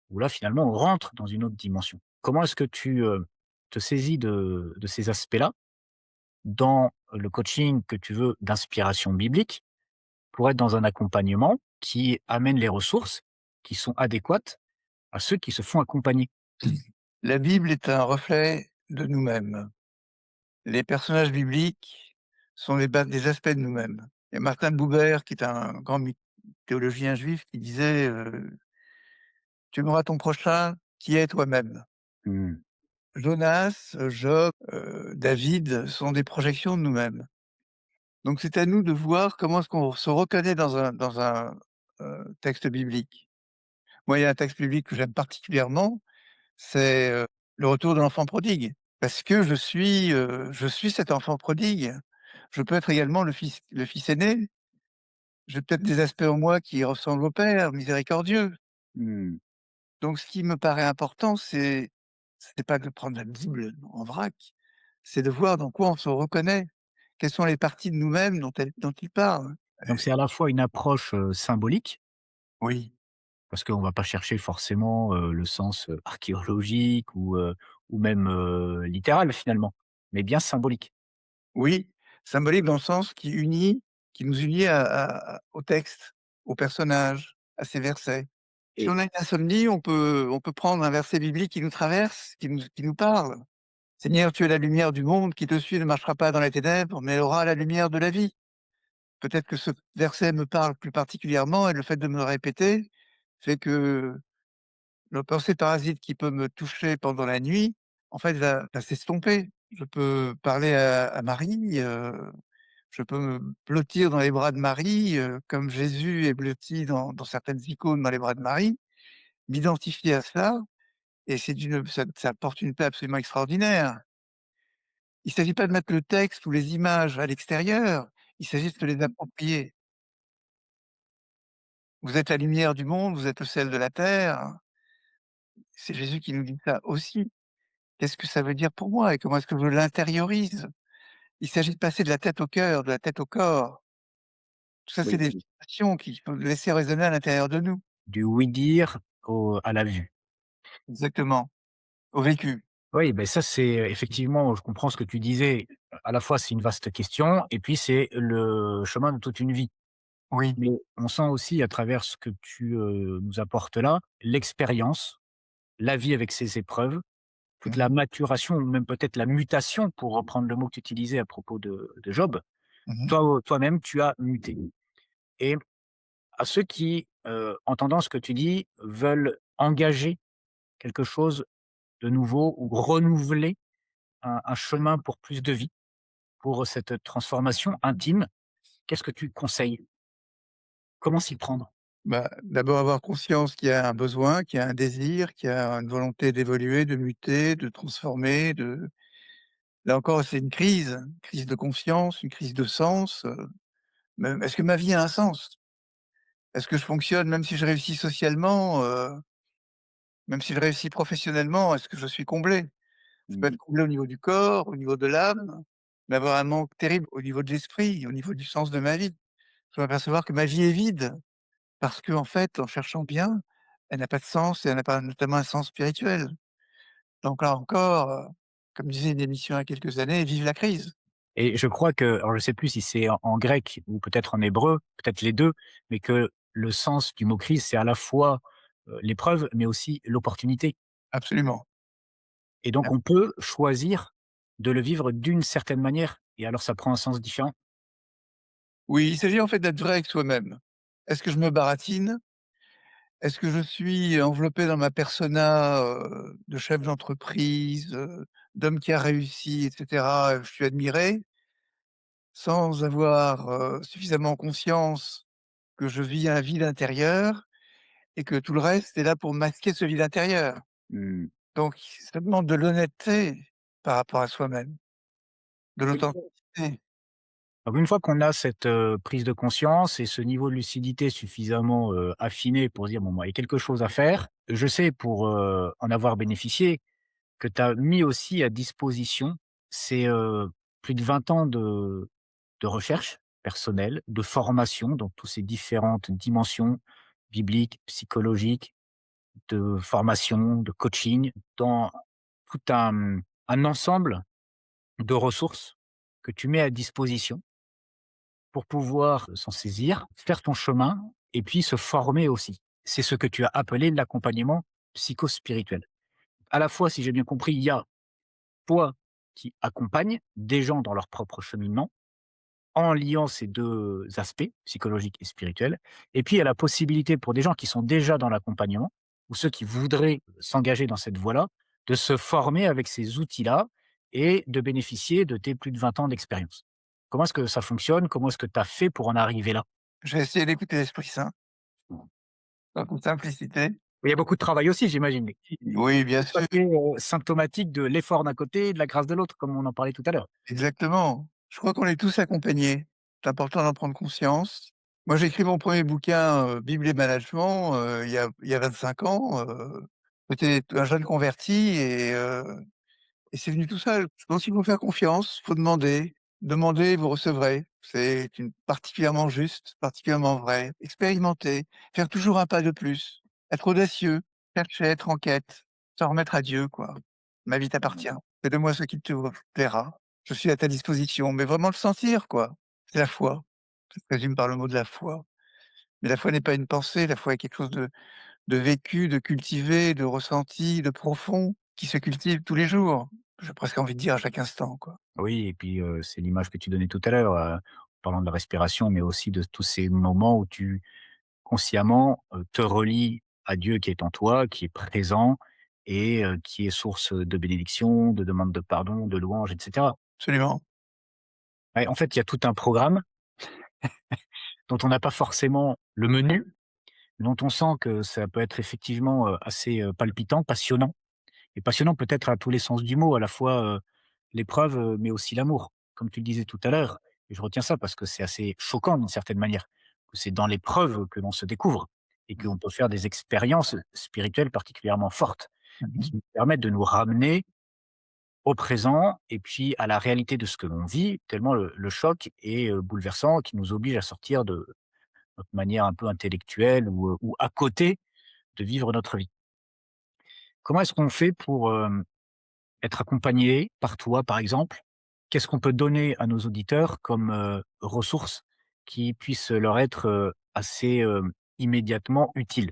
[SPEAKER 1] où là, finalement, on rentre dans une autre dimension. Comment est-ce que tu, te saisis de ces aspects-là dans le coaching que tu veux d'inspiration biblique pour être dans un accompagnement qui amène les ressources qui sont adéquates à ceux qui se font accompagner?
[SPEAKER 2] La Bible est un reflet de nous-mêmes. Les personnages bibliques sont des aspects de nous-mêmes. Il y a Martin Buber qui est un grand théologien juif qui disait, «Tu aimeras ton prochain qui est toi-même».
[SPEAKER 1] Mmh.
[SPEAKER 2] Jonas, Job, David sont des projections de nous-mêmes. Donc c'est à nous de voir comment est-ce qu'on se reconnaît dans un texte biblique. Moi, il y a un texte biblique que j'aime particulièrement, c'est, le retour de l'enfant prodigue. Parce que je suis cet enfant prodigue. Je peux être également le fils aîné. J'ai peut-être des aspects en moi qui ressemblent au père miséricordieux.
[SPEAKER 1] Mmh.
[SPEAKER 2] Donc ce qui me paraît important, c'est pas de prendre la Bible en vrac, c'est de voir dans quoi on se reconnaît. Quelles sont les parties de nous-mêmes dont il parle?
[SPEAKER 1] Donc c'est à la fois une approche, symbolique,
[SPEAKER 2] Oui,
[SPEAKER 1] parce qu'on va pas chercher forcément, le sens, archéologique ou même, littéral finalement, mais bien symbolique
[SPEAKER 2] oui, symbolique dans le sens qui nous unit au texte, au personnage, à ces versets. Si
[SPEAKER 1] et
[SPEAKER 2] on a une insomnie, on peut prendre un verset biblique qui nous traverse, qui nous parle. «Seigneur, tu es la lumière du monde, qui te suit ne marchera pas dans les ténèbres, mais aura la lumière de la vie». Peut-être que ce verset me parle plus particulièrement et le fait de me le répéter fait que le pensée parasite qui peut me toucher pendant la nuit, en fait, va s'estomper. Je peux parler à Marie, je peux me blottir dans les bras de Marie, comme Jésus est blotti dans certaines icônes dans les bras de Marie, m'identifier à cela et ça apporte une paix absolument extraordinaire. Il ne s'agit pas de mettre le texte ou les images à l'extérieur, il s'agit de se les approprier. Vous êtes la lumière du monde, vous êtes le sel de la terre. C'est Jésus qui nous dit ça aussi. Qu'est-ce que ça veut dire pour moi et comment est-ce que je l'intériorise? Il s'agit de passer de la tête au cœur, de la tête au corps. Tout ça, c'est
[SPEAKER 1] oui,
[SPEAKER 2] des vibrations qu'il faut laisser résonner à l'intérieur de nous.
[SPEAKER 1] du oui-dire au à la vue.
[SPEAKER 2] Exactement, au vécu.
[SPEAKER 1] Oui, ben ça c'est, effectivement, je comprends ce que tu disais. À la fois, c'est une vaste question et puis c'est le chemin de toute une vie.
[SPEAKER 2] Oui.
[SPEAKER 1] Mais on sent aussi à travers ce que tu, nous apportes là, l'expérience, la vie avec ses épreuves, toute
[SPEAKER 2] Mmh
[SPEAKER 1] la
[SPEAKER 2] mh.
[SPEAKER 1] maturation ou même peut-être la mutation pour reprendre le mot que tu utilisais à propos de Job.
[SPEAKER 2] Mmh.
[SPEAKER 1] Toi-même, tu as muté et à ceux qui, entendant ce que tu dis, veulent engager quelque chose de nouveau ou renouveler un chemin pour plus de vie, pour cette transformation intime, qu'est-ce que tu conseilles? Comment s'y prendre?
[SPEAKER 2] Bah, d'abord avoir conscience qu'il y a un besoin, qu'il y a un désir, qu'il y a une volonté d'évoluer, de muter, de transformer, de là encore, c'est une crise de confiance, une crise de sens, même est-ce que ma vie a un sens? Est-ce que je fonctionne même si je réussis socialement, même si je réussis professionnellement, est-ce que je suis comblé? Je peux
[SPEAKER 1] Mmh.
[SPEAKER 2] être comblé au niveau du corps, au niveau de l'âme, mais avoir un manque terrible au niveau de l'esprit, au niveau du sens de ma vie. Je peux m'apercevoir que ma vie est vide. parce qu'en fait, en cherchant bien, elle n'a pas de sens et elle n'a pas notamment un sens spirituel. Donc là encore, comme disait une émission il y a quelques années: «Vive la crise!»
[SPEAKER 1] Et je crois que, alors je sais plus si c'est en grec ou peut-être en hébreu, peut-être les 2, mais que le sens du mot crise, c'est à la fois, l'épreuve, mais aussi l'opportunité.
[SPEAKER 2] Absolument.
[SPEAKER 1] Et donc on peut choisir de le vivre d'une certaine manière et alors ça prend un sens différent.
[SPEAKER 2] Oui, il s'agit en fait d'être vrai avec soi-même. Est-ce que je me baratine? Est-ce que je suis enveloppé dans ma persona, de chef d'entreprise, d'homme qui a réussi et cetera, je suis admiré, sans avoir, suffisamment conscience que je vis un vide intérieur et que tout le reste est là pour masquer ce vide intérieur.
[SPEAKER 1] Mmh.
[SPEAKER 2] Donc ça demande de l'honnêteté par rapport à soi-même, de
[SPEAKER 1] Oui.
[SPEAKER 2] l'authenticité.
[SPEAKER 1] Donc une fois qu'on a cette, prise de conscience et ce niveau de lucidité suffisamment, affiné pour dire: «Bon, moi, il y a quelque chose à faire». Je sais pour, en avoir bénéficié que tu as mis aussi à disposition ces, plus de 20 ans de recherche personnelle, de formation dans toutes ces différentes dimensions bibliques, psychologiques, de formation, de coaching, dans tout un ensemble de ressources que tu mets à disposition pour pouvoir s'en saisir, faire ton chemin et puis se former aussi. C'est ce que tu as appelé l'accompagnement psychospirituel. À la fois, si j'ai bien compris, il y a toi qui accompagne des gens dans leur propre cheminement, en liant ces 2 aspects, psychologiques et spirituels. Et puis, il y a la possibilité pour des gens qui sont déjà dans l'accompagnement ou ceux qui voudraient s'engager dans cette voie-là, de se former avec ces outils-là et de bénéficier de tes plus de 20 ans d'expérience. Comment est-ce que ça fonctionne? Comment est-ce que tu as fait pour en arriver là?
[SPEAKER 2] J'ai essayé d'écouter l'Esprit Saint, dans toute simplicité.
[SPEAKER 1] Il y a beaucoup de travail aussi, j'imagine, mais
[SPEAKER 2] Oui, bien
[SPEAKER 1] tout à
[SPEAKER 2] sûr,
[SPEAKER 1] fait, symptomatique de l'effort d'un côté et de la grâce de l'autre, comme on en parlait tout à l'heure.
[SPEAKER 2] exactement. Je crois qu'on est tous accompagnés. C'est important d'en prendre conscience. Moi, j'ai écrit mon premier bouquin, Bible et management, il y a 25 ans, j'étais un jeune converti et c'est venu tout seul. Je pense qu'il faut faire confiance, il faut demander. Demandez, vous recevrez. C'est une particulièrement juste, particulièrement vrai. Expérimenter, faire toujours un pas de plus, être audacieux, chercher, être en quête, s'en remettre à Dieu, quoi. «Ma vie t'appartient. Fais de moi ce qu'il te plaira. Je suis à ta disposition», mais vraiment le sentir, quoi. C'est la foi. Ça se résume par le mot de la foi. Mais la foi n'est pas une pensée, la foi est quelque chose de vécu, de cultivé, de ressenti, de profond, qui se cultive tous les jours. J'ai presque envie de dire à chaque instant, quoi.
[SPEAKER 1] Oui et puis, c'est l'image que tu donnais tout à l'heure, en parlant de la respiration, mais aussi de tous ces moments où tu, consciemment, te relies à Dieu qui est en toi, qui est présent et qui est source, de bénédiction, de demande de pardon, de louange et cetera.
[SPEAKER 2] Absolument.
[SPEAKER 1] Ouais, en fait, il y a tout un programme dont on n'a pas forcément le menu, dont on sent que ça peut être effectivement, assez, palpitant, passionnant. Et passionnant peut-être à tous les sens du mot, à la fois, l'épreuve, mais aussi l'amour. Comme tu le disais tout à l'heure, et je retiens ça parce que c'est assez choquant d'une certaine manière, que c'est dans l'épreuve que l'on se découvre et
[SPEAKER 2] Mmh.
[SPEAKER 1] qu'on peut faire des expériences spirituelles particulièrement fortes et
[SPEAKER 2] Mmh.
[SPEAKER 1] qui nous permettent de nous ramener au présent et puis à la réalité de ce que l'on vit, tellement le choc est, bouleversant, qui nous oblige à sortir de notre manière un peu intellectuelle ou à côté de vivre notre vie. Comment est-ce qu'on fait pour, être accompagné par toi, par exemple? Qu'est-ce qu'on peut donner à nos auditeurs comme, ressources qui puissent leur être, assez, immédiatement utiles?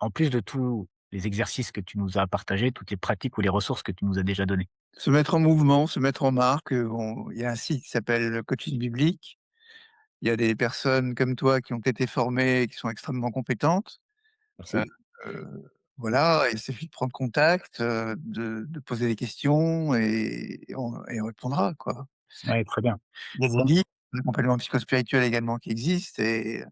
[SPEAKER 1] En plus de tous les exercices que tu nous as partagés, toutes les pratiques ou les ressources que tu nous as déjà données.
[SPEAKER 2] Se mettre en mouvement, se mettre en marque, il y a un site qui s'appelle le Coaching Biblique. Il y a des personnes comme toi qui ont été formées et qui sont extrêmement compétentes. Heu
[SPEAKER 1] Merci.
[SPEAKER 2] heu, voilà, il suffit de prendre contact, de poser des questions et on répondra, quoi.
[SPEAKER 1] Ouais, très bien.
[SPEAKER 2] Il y a des
[SPEAKER 1] Bon,
[SPEAKER 2] livres d'accompagnement psychospirituel également qui existent et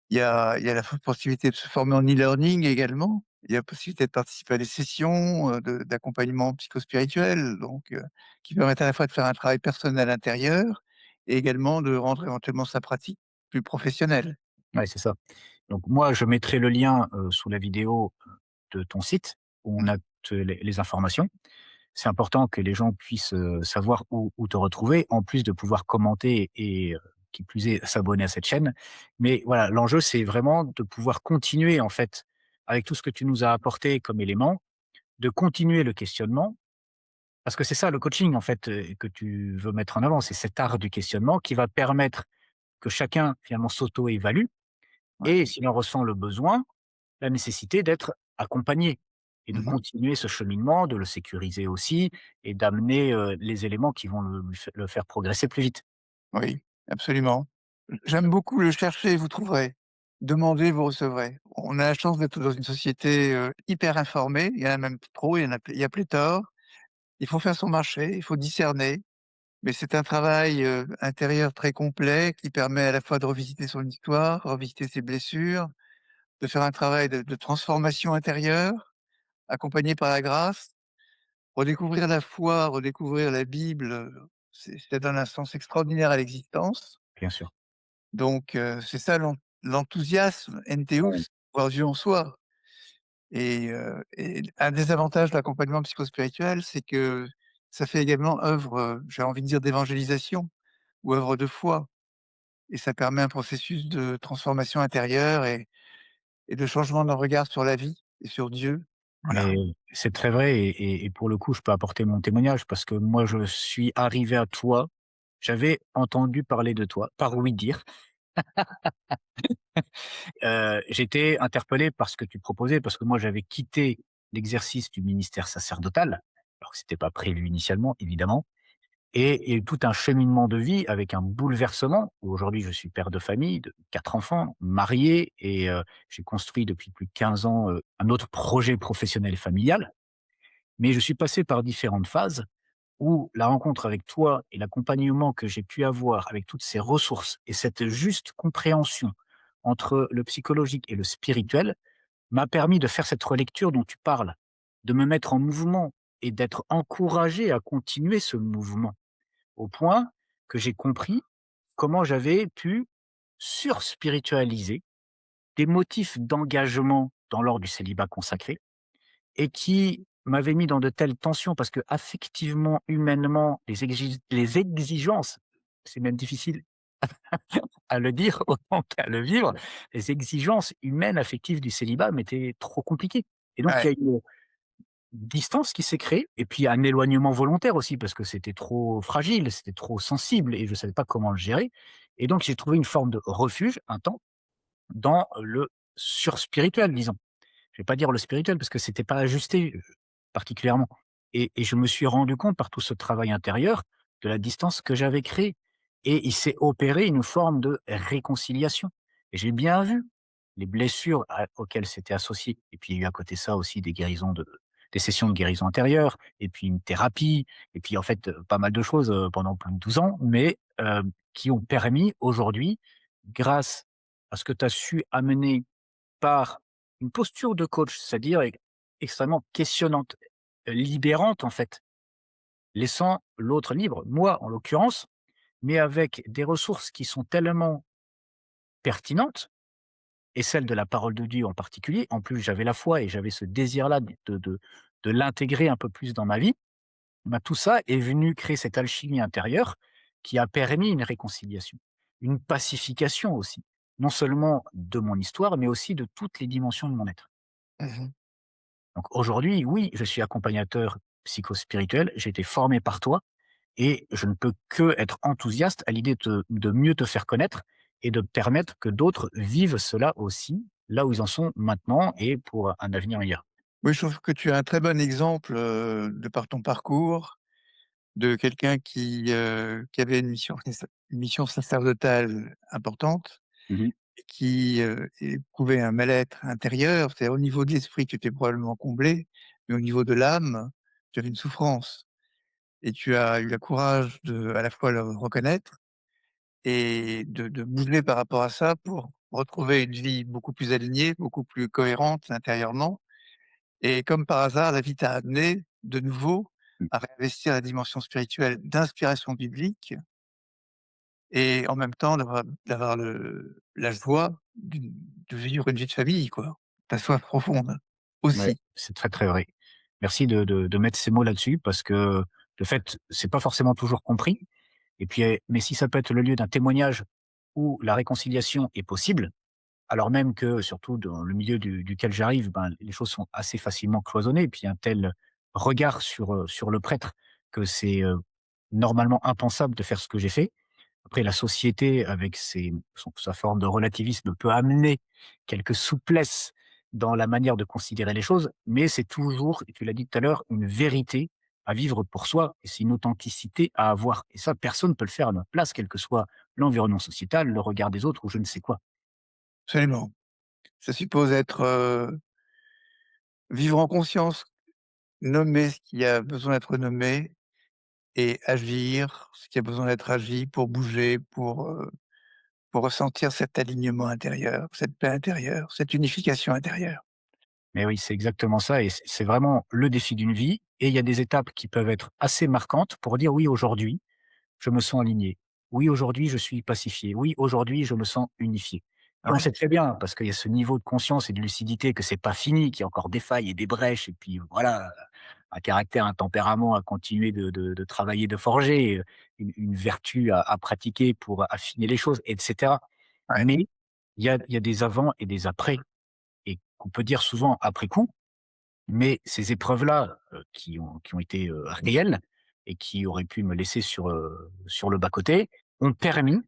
[SPEAKER 2] il y a la possibilité de se former en e-learning également. Il y a la possibilité de participer à des sessions, de d'accompagnement psychospirituel, donc qui permettent à la fois de faire un travail personnel intérieur et également de rendre éventuellement sa pratique plus professionnelle.
[SPEAKER 1] ouais, c'est ça. Donc moi, je mettrai le lien, sous la vidéo, de ton site où on
[SPEAKER 2] Mmh.
[SPEAKER 1] a te les informations. C'est important que les gens puissent, savoir où te retrouver, en plus de pouvoir commenter et qui plus est, s'abonner à cette chaîne. Mais voilà, l'enjeu, c'est vraiment de pouvoir continuer, en fait, avec tout ce que tu nous as apporté comme éléments, de continuer le questionnement. Parce que c'est ça le coaching, en fait, que tu veux mettre en avant. C'est cet art du questionnement qui va permettre que chacun, finalement, s'auto-évalue
[SPEAKER 2] Ouais.
[SPEAKER 1] et s'il en ressent le besoin, la nécessité d'être accompagné et de
[SPEAKER 2] Mmh.
[SPEAKER 1] continuer ce cheminement, de le sécuriser aussi et d'amener, les éléments qui vont le faire progresser plus vite.
[SPEAKER 2] Oui, absolument. J'aime beaucoup le «chercher, vous trouverez, demandez, vous recevrez». On a la chance d'être dans une société, hyper informée, il y en a même trop, il y a pléthore. Il faut faire son marché, il faut discerner, mais c'est un travail, intérieur très complet qui permet à la fois de revisiter son histoire, revisiter ses blessures, de faire un travail de transformation intérieure, accompagné par la grâce. Redécouvrir la foi, redécouvrir la Bible, ça donne un sens extraordinaire à l'existence.
[SPEAKER 1] Bien sûr.
[SPEAKER 2] Donc c'est ça l'enthousiasme,
[SPEAKER 1] Ouais.
[SPEAKER 2] entheus, avoir Dieu en soi. Et un des avantages de l'accompagnement psychospirituel, c'est que ça fait également œuvre, j'ai envie de dire d'évangélisation ou œuvre de foi, et ça permet un processus de transformation intérieure et de changement de regard sur la vie et sur Dieu. Voilà.
[SPEAKER 1] Mais c'est très vrai et pour le coup, je peux apporter mon témoignage parce que moi, je suis arrivé à toi, j'avais entendu parler de toi, par ouï-dire. J'étais interpellé par ce que tu proposais parce que moi, j'avais quitté l'exercice du ministère sacerdotal, alors que c'était pas prévu initialement, évidemment. Et il y a eu tout un cheminement de vie avec un bouleversement où aujourd'hui je suis père de famille de 4 enfants, marié et j'ai construit depuis plus de 15 ans, un autre projet professionnel et familial. Mais je suis passé par différentes phases où la rencontre avec toi et l'accompagnement que j'ai pu avoir avec toutes ces ressources et cette juste compréhension entre le psychologique et le spirituel m'a permis de faire cette relecture dont tu parles, de me mettre en mouvement et d'être encouragé à continuer ce mouvement. Au point que j'ai compris comment j'avais pu surspiritualiser des motifs d'engagement dans l'ordre du célibat consacré et qui m'avaient mis dans de telles tensions parce que affectivement, humainement, les exigences, c'est même difficile à le dire autant qu'à le vivre, les exigences humaines, affectives du célibat m'étaient trop compliquées et donc il y
[SPEAKER 2] Ouais.
[SPEAKER 1] a une distance qui s'est créée et puis un éloignement volontaire aussi parce que c'était trop fragile, c'était trop sensible et je ne savais pas comment le gérer et donc j'ai trouvé une forme de refuge, un temps, dans le surspirituel, disons. Je vais pas dire le spirituel parce que c'était pas ajusté, particulièrement et je me suis rendu compte par tout ce travail intérieur de la distance que j'avais créée et il s'est opéré une forme de réconciliation et j'ai bien vu les blessures auxquelles c'était associé et puis il y a eu à côté ça aussi des sessions de guérison intérieure et puis une thérapie et puis en fait, pas mal de choses, pendant plus de 12 ans mais qui ont permis aujourd'hui, grâce à ce que tu as su amener par une posture de coach, c'est-à-dire extrêmement questionnante, libérante en fait, laissant l'autre libre, moi en l'occurrence, mais avec des ressources qui sont tellement pertinentes et celle de la parole de Dieu en particulier. En plus, j'avais la foi et j'avais ce désir-là de l'intégrer un peu plus dans ma vie. Bah, tout ça est venu créer cette alchimie intérieure qui a permis une réconciliation, une pacification aussi, non seulement de mon histoire, mais aussi de toutes les dimensions de mon être.
[SPEAKER 2] Mmh.
[SPEAKER 1] Donc aujourd'hui, oui, je suis accompagnateur psychospirituel, j'ai été formé par toi et je ne peux que être enthousiaste à l'idée de mieux te faire connaître et de permettre que d'autres vivent cela aussi, là où ils en sont maintenant et pour un avenir meilleur.
[SPEAKER 2] Oui, je trouve que tu as un très bon exemple, de par ton parcours, de quelqu'un qui avait une mission sacerdotale importante
[SPEAKER 1] Mmh.
[SPEAKER 2] et qui, éprouvait un mal-être intérieur. C'est-à-dire au niveau de l'esprit, tu étais probablement comblé, mais au niveau de l'âme, tu avais une souffrance et tu as eu le courage de, à la fois, le reconnaître et de bouger par rapport à ça pour retrouver une vie beaucoup plus alignée, beaucoup plus cohérente intérieurement. Et comme par hasard, la vie t'a amené de nouveau à réinvestir la dimension spirituelle d'inspiration biblique et en même temps d'avoir la joie de vivre une vie de famille, quoi. Ta soif profonde,
[SPEAKER 1] Ouais,
[SPEAKER 2] aussi.
[SPEAKER 1] c'est très, très vrai. Merci de mettre ces mots là-dessus parce que, de fait, c'est pas forcément toujours compris et puis, mais si ça peut être le lieu d'un témoignage où la réconciliation est possible, alors même que, surtout dans le milieu duquel j'arrive, ben, les choses sont assez facilement cloisonnées et puis un tel regard sur le prêtre que c'est, normalement impensable de faire ce que j'ai fait. Après la société avec sa forme de relativisme peut amener quelques souplesses dans la manière de considérer les choses, mais c'est toujours, et tu l'as dit tout à l'heure, une vérité à vivre pour soi et c'est une authenticité à avoir et ça personne ne peut le faire à notre place, quel que soit l'environnement sociétal, le regard des autres ou je ne sais quoi.
[SPEAKER 2] Absolument. Ça suppose être, vivre en conscience, nommer ce qui a besoin d'être nommé et agir ce qui a besoin d'être agi pour bouger, pour ressentir cet alignement intérieur, cette paix intérieure, cette unification intérieure.
[SPEAKER 1] Mais oui, c'est exactement ça et c'est vraiment le défi d'une vie et il y a des étapes qui peuvent être assez marquantes pour dire: «Oui, aujourd'hui, je me sens aligné. Oui, aujourd'hui, je suis pacifié. Oui, aujourd'hui, je me sens unifié». Et on
[SPEAKER 2] Ouais,
[SPEAKER 1] sait très bien, parce qu'il y a ce niveau de conscience et de lucidité que c'est pas fini, qu'il y a encore des failles et des brèches et puis voilà, un caractère, un tempérament à continuer de travailler, de forger, une vertu à pratiquer pour affiner les choses et cetera.
[SPEAKER 2] ouais.
[SPEAKER 1] Mais il y a des avant et des après et qu'on peut dire souvent après coup, mais ces épreuves-là, qui ont été, réelles et qui auraient pu me laisser sur le bas-côté, ont permis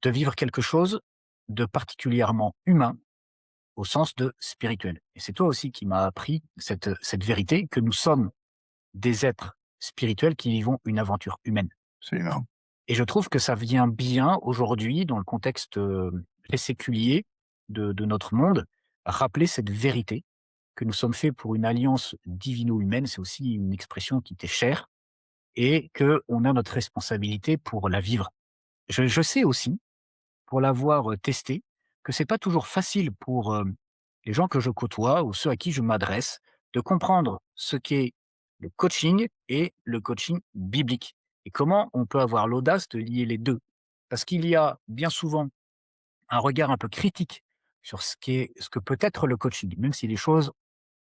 [SPEAKER 1] de vivre quelque chose de particulièrement humain au sens de spirituel. Et c'est toi aussi qui m'as appris cette vérité que nous sommes des êtres spirituels qui vivons une aventure humaine.
[SPEAKER 2] Absolument.
[SPEAKER 1] Et je trouve que ça vient bien aujourd'hui dans le contexte, très séculier de notre monde, rappeler cette vérité que nous sommes faits pour une alliance divino-humaine, c'est aussi une expression qui t'est chère et qu'on a notre responsabilité pour la vivre. Je sais aussi, pour l'avoir, testé, que c'est pas toujours facile pour, les gens que je côtoie ou ceux à qui je m'adresse, de comprendre ce qu'est le coaching et le coaching biblique et comment on peut avoir l'audace de lier les 2. Parce qu'il y a bien souvent un regard un peu critique sur ce que peut être le coaching, même si les choses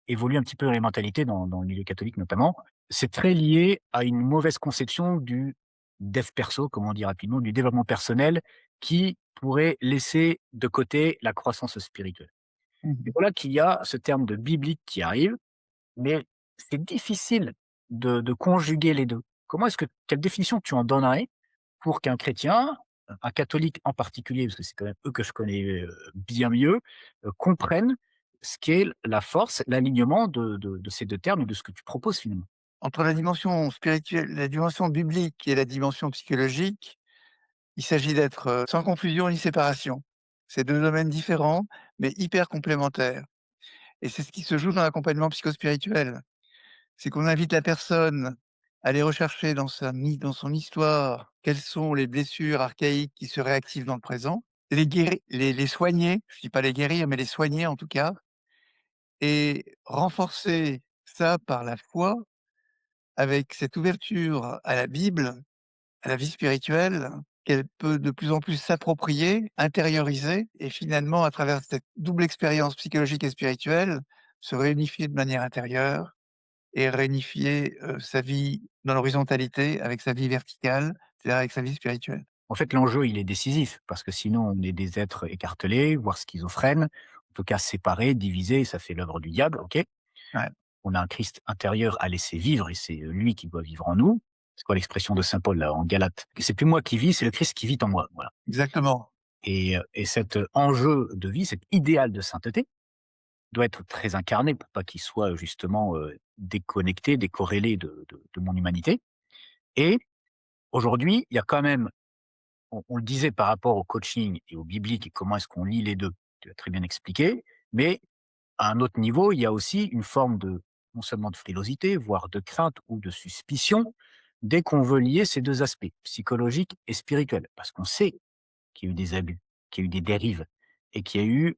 [SPEAKER 1] évolue un petit peu dans les mentalités, dans le milieu catholique notamment. C'est très lié à une mauvaise conception du dev perso, comme on dit rapidement, du développement personnel qui pourrait laisser de côté la croissance spirituelle. Et
[SPEAKER 2] Mmh.
[SPEAKER 1] voilà qu'il y a ce terme de biblique qui arrive, mais c'est difficile de conjuguer les 2. Quelle définition tu en donnerais pour qu'un chrétien, un catholique en particulier, parce que c'est quand même eux que je connais, bien mieux, comprennent ce qu'est la force, l'alignement de ces 2 termes et de ce que tu proposes finalement?
[SPEAKER 2] Entre la dimension spirituelle, la dimension biblique et la dimension psychologique, il s'agit d'être, sans confusion ni séparation. C'est 2 domaines différents, mais hyper complémentaires et c'est ce qui se joue dans l'accompagnement psychospirituel. C'est qu'on invite la personne à aller rechercher dans son histoire, quelles sont les blessures archaïques qui se réactivent dans le présent, les soigner, je dis pas les guérir, mais les soigner en tout cas et renforcer ça par la foi avec cette ouverture à la Bible, à la vie spirituelle, qu'elle peut de plus en plus s'approprier, intérioriser et finalement, à travers cette double expérience psychologique et spirituelle, se réunifier de manière intérieure et réunifier, sa vie dans l'horizontalité avec sa vie verticale, c'est-à-dire avec sa vie spirituelle.
[SPEAKER 1] En fait, l'enjeu, il est décisif parce que sinon on est des êtres écartelés, voire schizophrènes, en tout cas séparés, divisés, ça fait l'œuvre du diable, OK?
[SPEAKER 2] Ouais,
[SPEAKER 1] On a un Christ intérieur à laisser vivre et c'est, lui qui doit vivre en nous. C'est quoi l'expression de saint Paul là, en Galates? C'est plus moi qui vis, c'est le Christ qui vit en moi, voilà.
[SPEAKER 2] exactement.
[SPEAKER 1] Et cet, enjeu de vie, cet idéal de sainteté doit être très incarné pour pas qu'il soit justement, déconnecté, décorrélé de mon humanité. Et aujourd'hui, il y a quand même on le disait par rapport au coaching et au biblique et comment est-ce qu'on lie les 2. Tu l'as très bien expliqué, mais à un autre niveau, il y a aussi une forme de non seulement de frilosité, voire de crainte ou de suspicion, dès qu'on veut lier ces 2 aspects, psychologiques et spirituels. Parce qu'on sait qu'il y a eu des abus, qu'il y a eu des dérives et qu'il y a eu,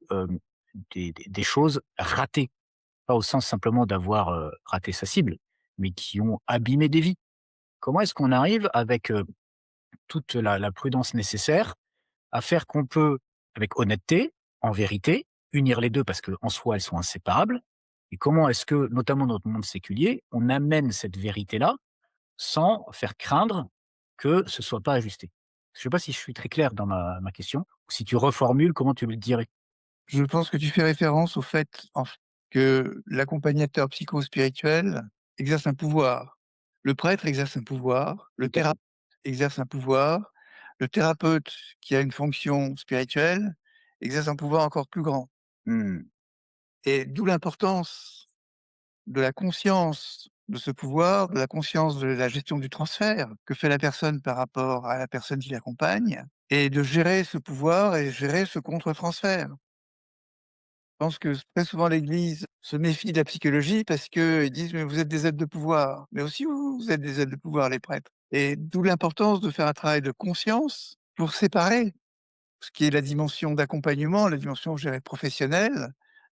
[SPEAKER 1] des choses ratées. Pas au sens simplement d'avoir, raté sa cible, mais qui ont abîmé des vies. Comment est-ce qu'on arrive avec, toute la prudence nécessaire à faire qu'on peut, avec honnêteté, en vérité, unir les 2 parce qu'en soi, elles sont inséparables et comment est-ce que, notamment dans notre monde séculier, on amène cette vérité-là sans faire craindre que ce soit pas ajusté? Je sais pas si je suis très clair dans ma question. Si tu reformules, comment tu le dirais?
[SPEAKER 2] Je pense que tu fais référence au fait, que l'accompagnateur psychospirituel exerce un pouvoir. Le prêtre exerce un pouvoir, le
[SPEAKER 1] Tout à fait.
[SPEAKER 2] thérapeute exerce un pouvoir, le thérapeute qui a une fonction spirituelle exerce un pouvoir encore plus grand
[SPEAKER 1] Mmh.
[SPEAKER 2] et d'où l'importance de la conscience de ce pouvoir, de la conscience de la gestion du transfert que fait la personne par rapport à la personne qui l'accompagne et de gérer ce pouvoir et gérer ce contre-transfert. Je pense que très souvent l'Église se méfie de la psychologie parce qu'ils disent: «Mais vous êtes des aides de pouvoir». Mais aussi vous êtes des aides de pouvoir, les prêtres. Et d'où l'importance de faire un travail de conscience pour séparer ce qui est la dimension d'accompagnement, la dimension, je dirais, professionnelle,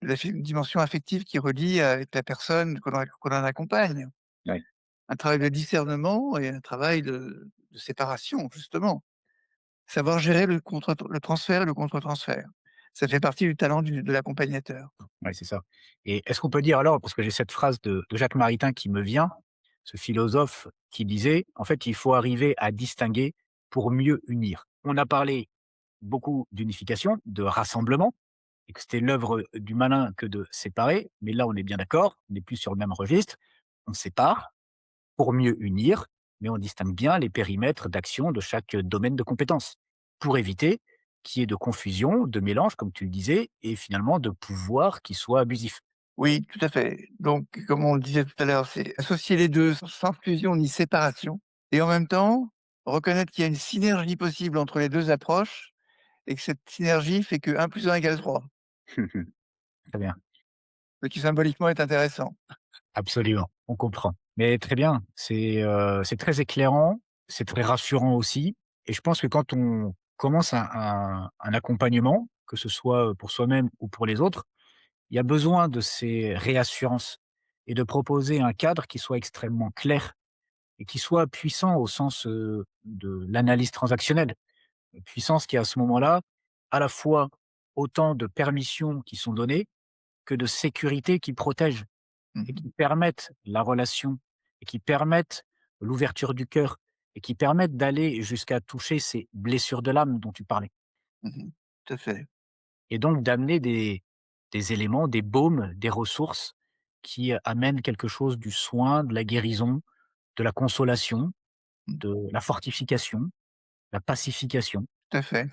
[SPEAKER 2] de la dimension affective qui relie avec la personne qu'on en accompagne.
[SPEAKER 1] Ouais.
[SPEAKER 2] Un travail de discernement et un travail de séparation, justement. Savoir gérer le transfert et le contre-transfert. Ça fait partie du talent de l'accompagnateur.
[SPEAKER 1] Ouais, c'est ça. Et est-ce qu'on peut dire alors, parce que j'ai cette phrase de Jacques Maritain qui me vient, ce philosophe qui disait: «En fait, il faut arriver à distinguer pour mieux unir». On a parlé beaucoup d'unification, de rassemblement et que c'était l'œuvre du malin que de séparer, mais là, on est bien d'accord, on n'est plus sur le même registre. On sépare pour mieux unir, mais on distingue bien les périmètres d'action de chaque domaine de compétences, pour éviter qu'il y ait de confusion, de mélange, comme tu le disais, et finalement de pouvoir qui soit abusif.
[SPEAKER 2] Oui, tout à fait. Donc, comme on le disait tout à l'heure, c'est associer les 2 sans fusion ni séparation et en même temps, reconnaître qu'il y a une synergie possible entre les 2 approches et que cette synergie fait que 1 + 1 = 3,
[SPEAKER 1] Très bien,
[SPEAKER 2] ce qui symboliquement est intéressant.
[SPEAKER 1] absolument, on comprend. Mais très bien, c'est très éclairant, c'est très rassurant aussi et je pense que quand on commence un accompagnement, que ce soit, pour soi-même ou pour les autres, il y a besoin de ces réassurances et de proposer un cadre qui soit extrêmement clair et qui soit puissant au sens, de l'analyse transactionnelle. Puissance qui à ce moment-là, à la fois autant de permissions qui sont données que de sécurité qui protègent et
[SPEAKER 2] Mmh.
[SPEAKER 1] qui permettent la relation et qui permettent l'ouverture du cœur et qui permettent d'aller jusqu'à toucher ces blessures de l'âme dont tu parlais
[SPEAKER 2] Mmh. Tout à fait.
[SPEAKER 1] et donc d'amener des éléments, des baumes, des ressources qui amènent quelque chose du soin, de la guérison, de la consolation,
[SPEAKER 2] Mmh.
[SPEAKER 1] de la fortification, la pacification.
[SPEAKER 2] Tout à fait.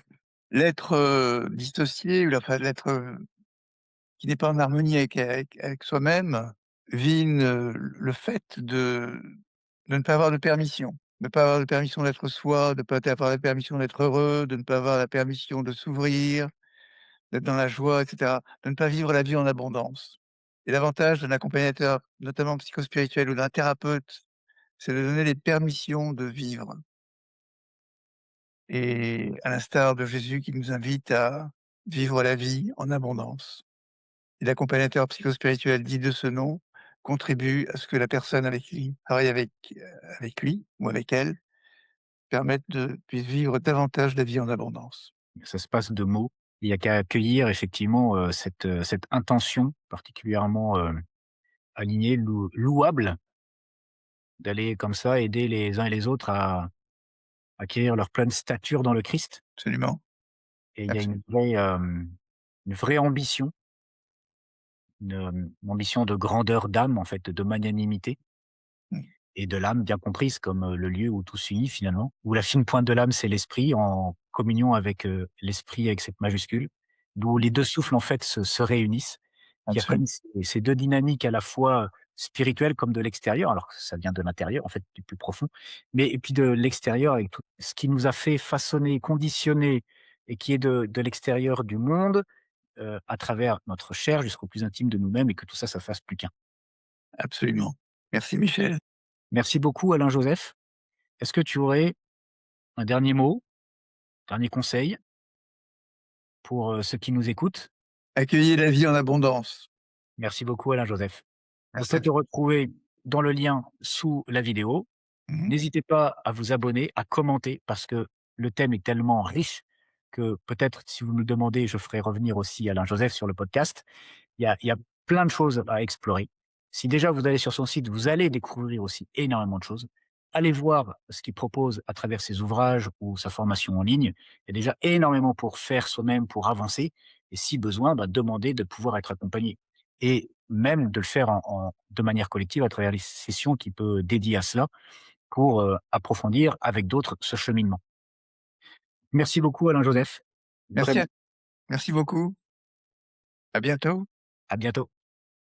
[SPEAKER 2] L'être, dissocié ou enfin l'être, qui n'est pas en harmonie avec soi-même, vit le fait de ne pas avoir de permission. De ne pas avoir de permission d'être soi, de ne pas avoir la permission d'être heureux, de ne pas avoir la permission de s'ouvrir, d'être dans la joie et cetera, de ne pas vivre la vie en abondance. Et l'avantage d'un accompagnateur, notamment psychospirituel ou d'un thérapeute, c'est de donner les permissions de vivre et à l'instar de Jésus qui nous invite à vivre la vie en abondance. Et l'accompagnateur psychospirituel dit de ce nom contribue à ce que la personne avec qui travaille avec lui ou avec elle permette de puisse vivre davantage la vie en abondance.
[SPEAKER 1] Ça se passe de mots. Il y a qu'à accueillir effectivement, cette intention particulièrement, alignée, louable d'aller comme ça aider les uns et les autres à acquérir leur pleine stature dans le Christ
[SPEAKER 2] Absolument,
[SPEAKER 1] et il y a
[SPEAKER 2] absolument.
[SPEAKER 1] une vraie ambition, une ambition de grandeur d'âme en fait, de magnanimité
[SPEAKER 2] Mmh,
[SPEAKER 1] et de l'âme bien comprise comme, le lieu où tout s'unit finalement, où la fine pointe de l'âme, c'est l'esprit en communion avec, l'esprit avec cette majuscule, d'où les 2 souffles en fait se réunissent, qui
[SPEAKER 2] absolument,
[SPEAKER 1] reprennent ces 2 dynamiques à la fois spirituelles comme de l'extérieur, alors que ça vient de l'intérieur en fait, du plus profond, mais et puis de l'extérieur avec tout ce qui nous a fait façonner, conditionner et qui est de l'extérieur du monde, à travers notre chair jusqu'au plus intime de nous-mêmes et que tout ça, ça fasse plus qu'un.
[SPEAKER 2] absolument. Merci Michel.
[SPEAKER 1] Merci beaucoup Alain Joseph. Est-ce que tu aurais un dernier mot, dernier conseil pour, ceux qui nous écoutent?
[SPEAKER 2] Accueillez la vie en abondance.
[SPEAKER 1] Merci beaucoup Alain Joseph. On
[SPEAKER 2] Merci
[SPEAKER 1] peut
[SPEAKER 2] à
[SPEAKER 1] te
[SPEAKER 2] toi.
[SPEAKER 1] retrouver dans le lien sous la vidéo.
[SPEAKER 2] Mmh.
[SPEAKER 1] N'hésitez pas à vous abonner, à commenter parce que le thème est tellement riche que peut-être si vous me le demandez, je ferai revenir aussi Alain Joseph sur le podcast. Il y a plein de choses à explorer. Si déjà vous allez sur son site, vous allez découvrir aussi énormément de choses aller voir ce qu'il propose à travers ses ouvrages ou sa formation en ligne. Il y a déjà énormément pour faire soi-même, pour avancer et si besoin, bah, demander de pouvoir être accompagné et même de le faire de manière collective à travers les sessions qu'il peut dédier à cela pour, approfondir avec d'autres ce cheminement. Merci beaucoup Alain Joseph.
[SPEAKER 2] Merci
[SPEAKER 1] Vraiment,
[SPEAKER 2] à merci beaucoup. À bientôt.
[SPEAKER 1] à bientôt.